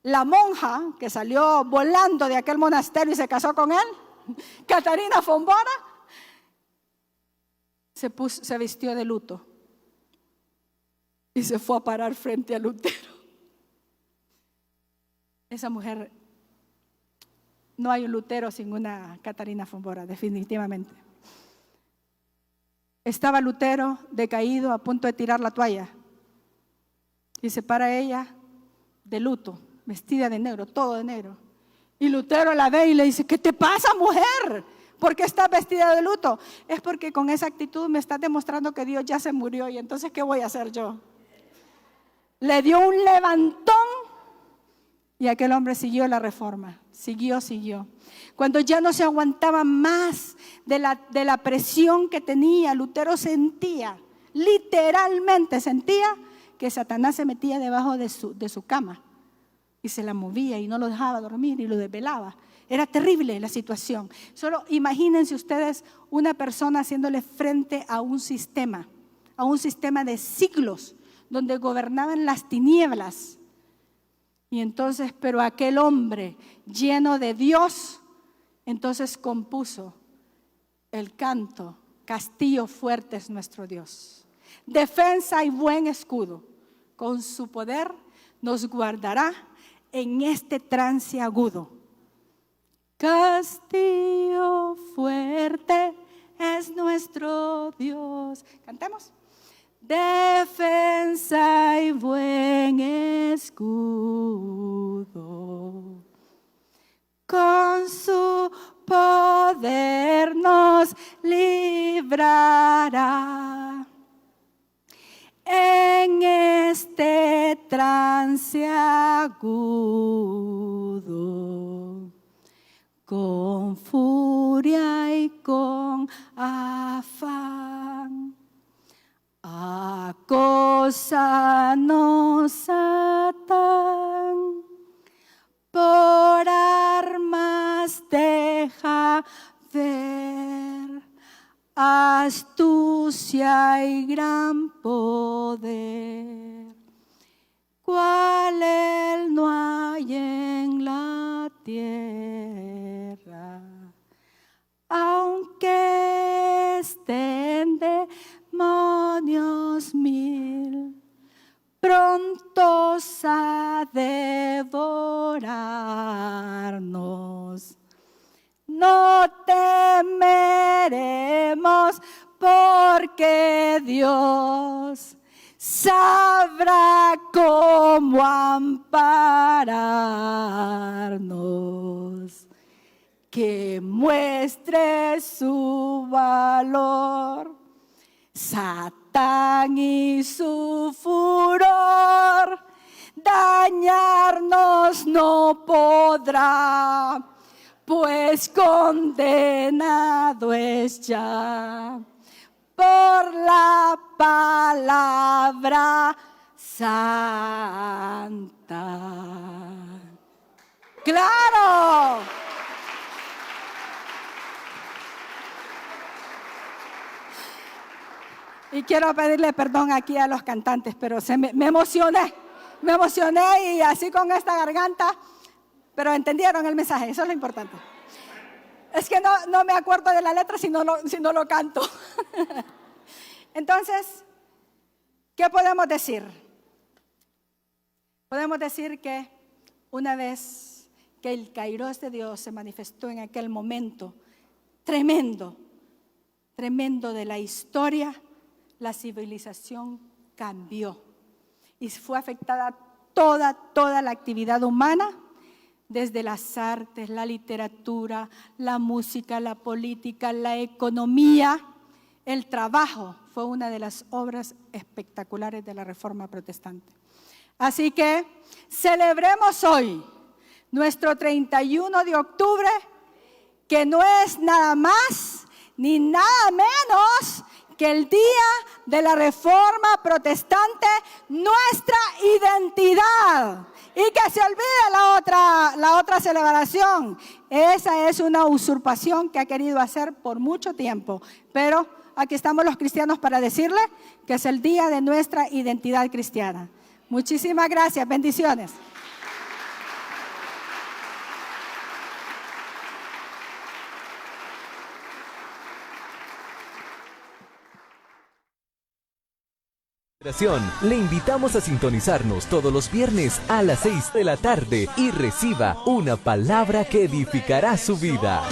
la monja que salió volando de aquel monasterio y se casó con él, Catarina Fombora, se vistió de luto y se fue a parar frente a Lutero. Esa mujer, no hay un Lutero sin una Catarina Fombora, definitivamente. Estaba Lutero decaído, a punto de tirar la toalla, y se para ella de luto, vestida de negro, todo de negro. Y Lutero la ve y le dice: ¿qué te pasa, mujer? ¿Por qué estás vestida de luto? Es porque con esa actitud me estás demostrando que Dios ya se murió, y entonces ¿qué voy a hacer yo? Le dio un levantón y aquel hombre siguió la reforma, siguió. Cuando ya no se aguantaba más de la presión que tenía, Lutero sentía, literalmente sentía que Satanás se metía debajo de su cama y se la movía y no lo dejaba dormir y lo desvelaba. Era terrible la situación. Solo imagínense ustedes una persona haciéndole frente a un sistema de siglos donde gobernaban las tinieblas. Y entonces, pero aquel hombre lleno de Dios, entonces compuso el canto, Castillo fuerte es nuestro Dios. Defensa y buen escudo, con su poder nos guardará en este trance agudo. Castillo fuerte es nuestro Dios. Cantemos. Defensa y buen escudo, con su poder nos librará en este trance agudo, con furia y con afán. Acósanos, Satán, por armas deja ver, astucia y gran poder, cual él no hay en la tierra, aunque estén demonios mil, prontos a devorarnos. No temeremos porque Dios sabrá cómo ampararnos. Que muestre su valor Satán y su furor, dañarnos no podrá, pues condenado es ya por la palabra santa. ¡Claro! Y quiero pedirle perdón aquí a los cantantes, pero me emocioné y así con esta garganta, pero entendieron el mensaje, eso es lo importante. Es que no me acuerdo de la letra si no lo canto. Entonces, ¿qué podemos decir? Podemos decir que una vez que el Kairos de Dios se manifestó en aquel momento tremendo de la historia, la civilización cambió y fue afectada toda la actividad humana, desde las artes, la literatura, la música, la política, la economía, el trabajo. Fue una de las obras espectaculares de la Reforma Protestante. Así que celebremos hoy nuestro 31 de octubre, que no es nada más ni nada menos que el día de la Reforma Protestante, nuestra identidad, y que se olvide la otra celebración. Esa es una usurpación que ha querido hacer por mucho tiempo, pero aquí estamos los cristianos para decirle que es el día de nuestra identidad cristiana. Muchísimas gracias, bendiciones. Le invitamos a sintonizarnos todos los viernes a las 6 de la tarde y reciba una palabra que edificará su vida.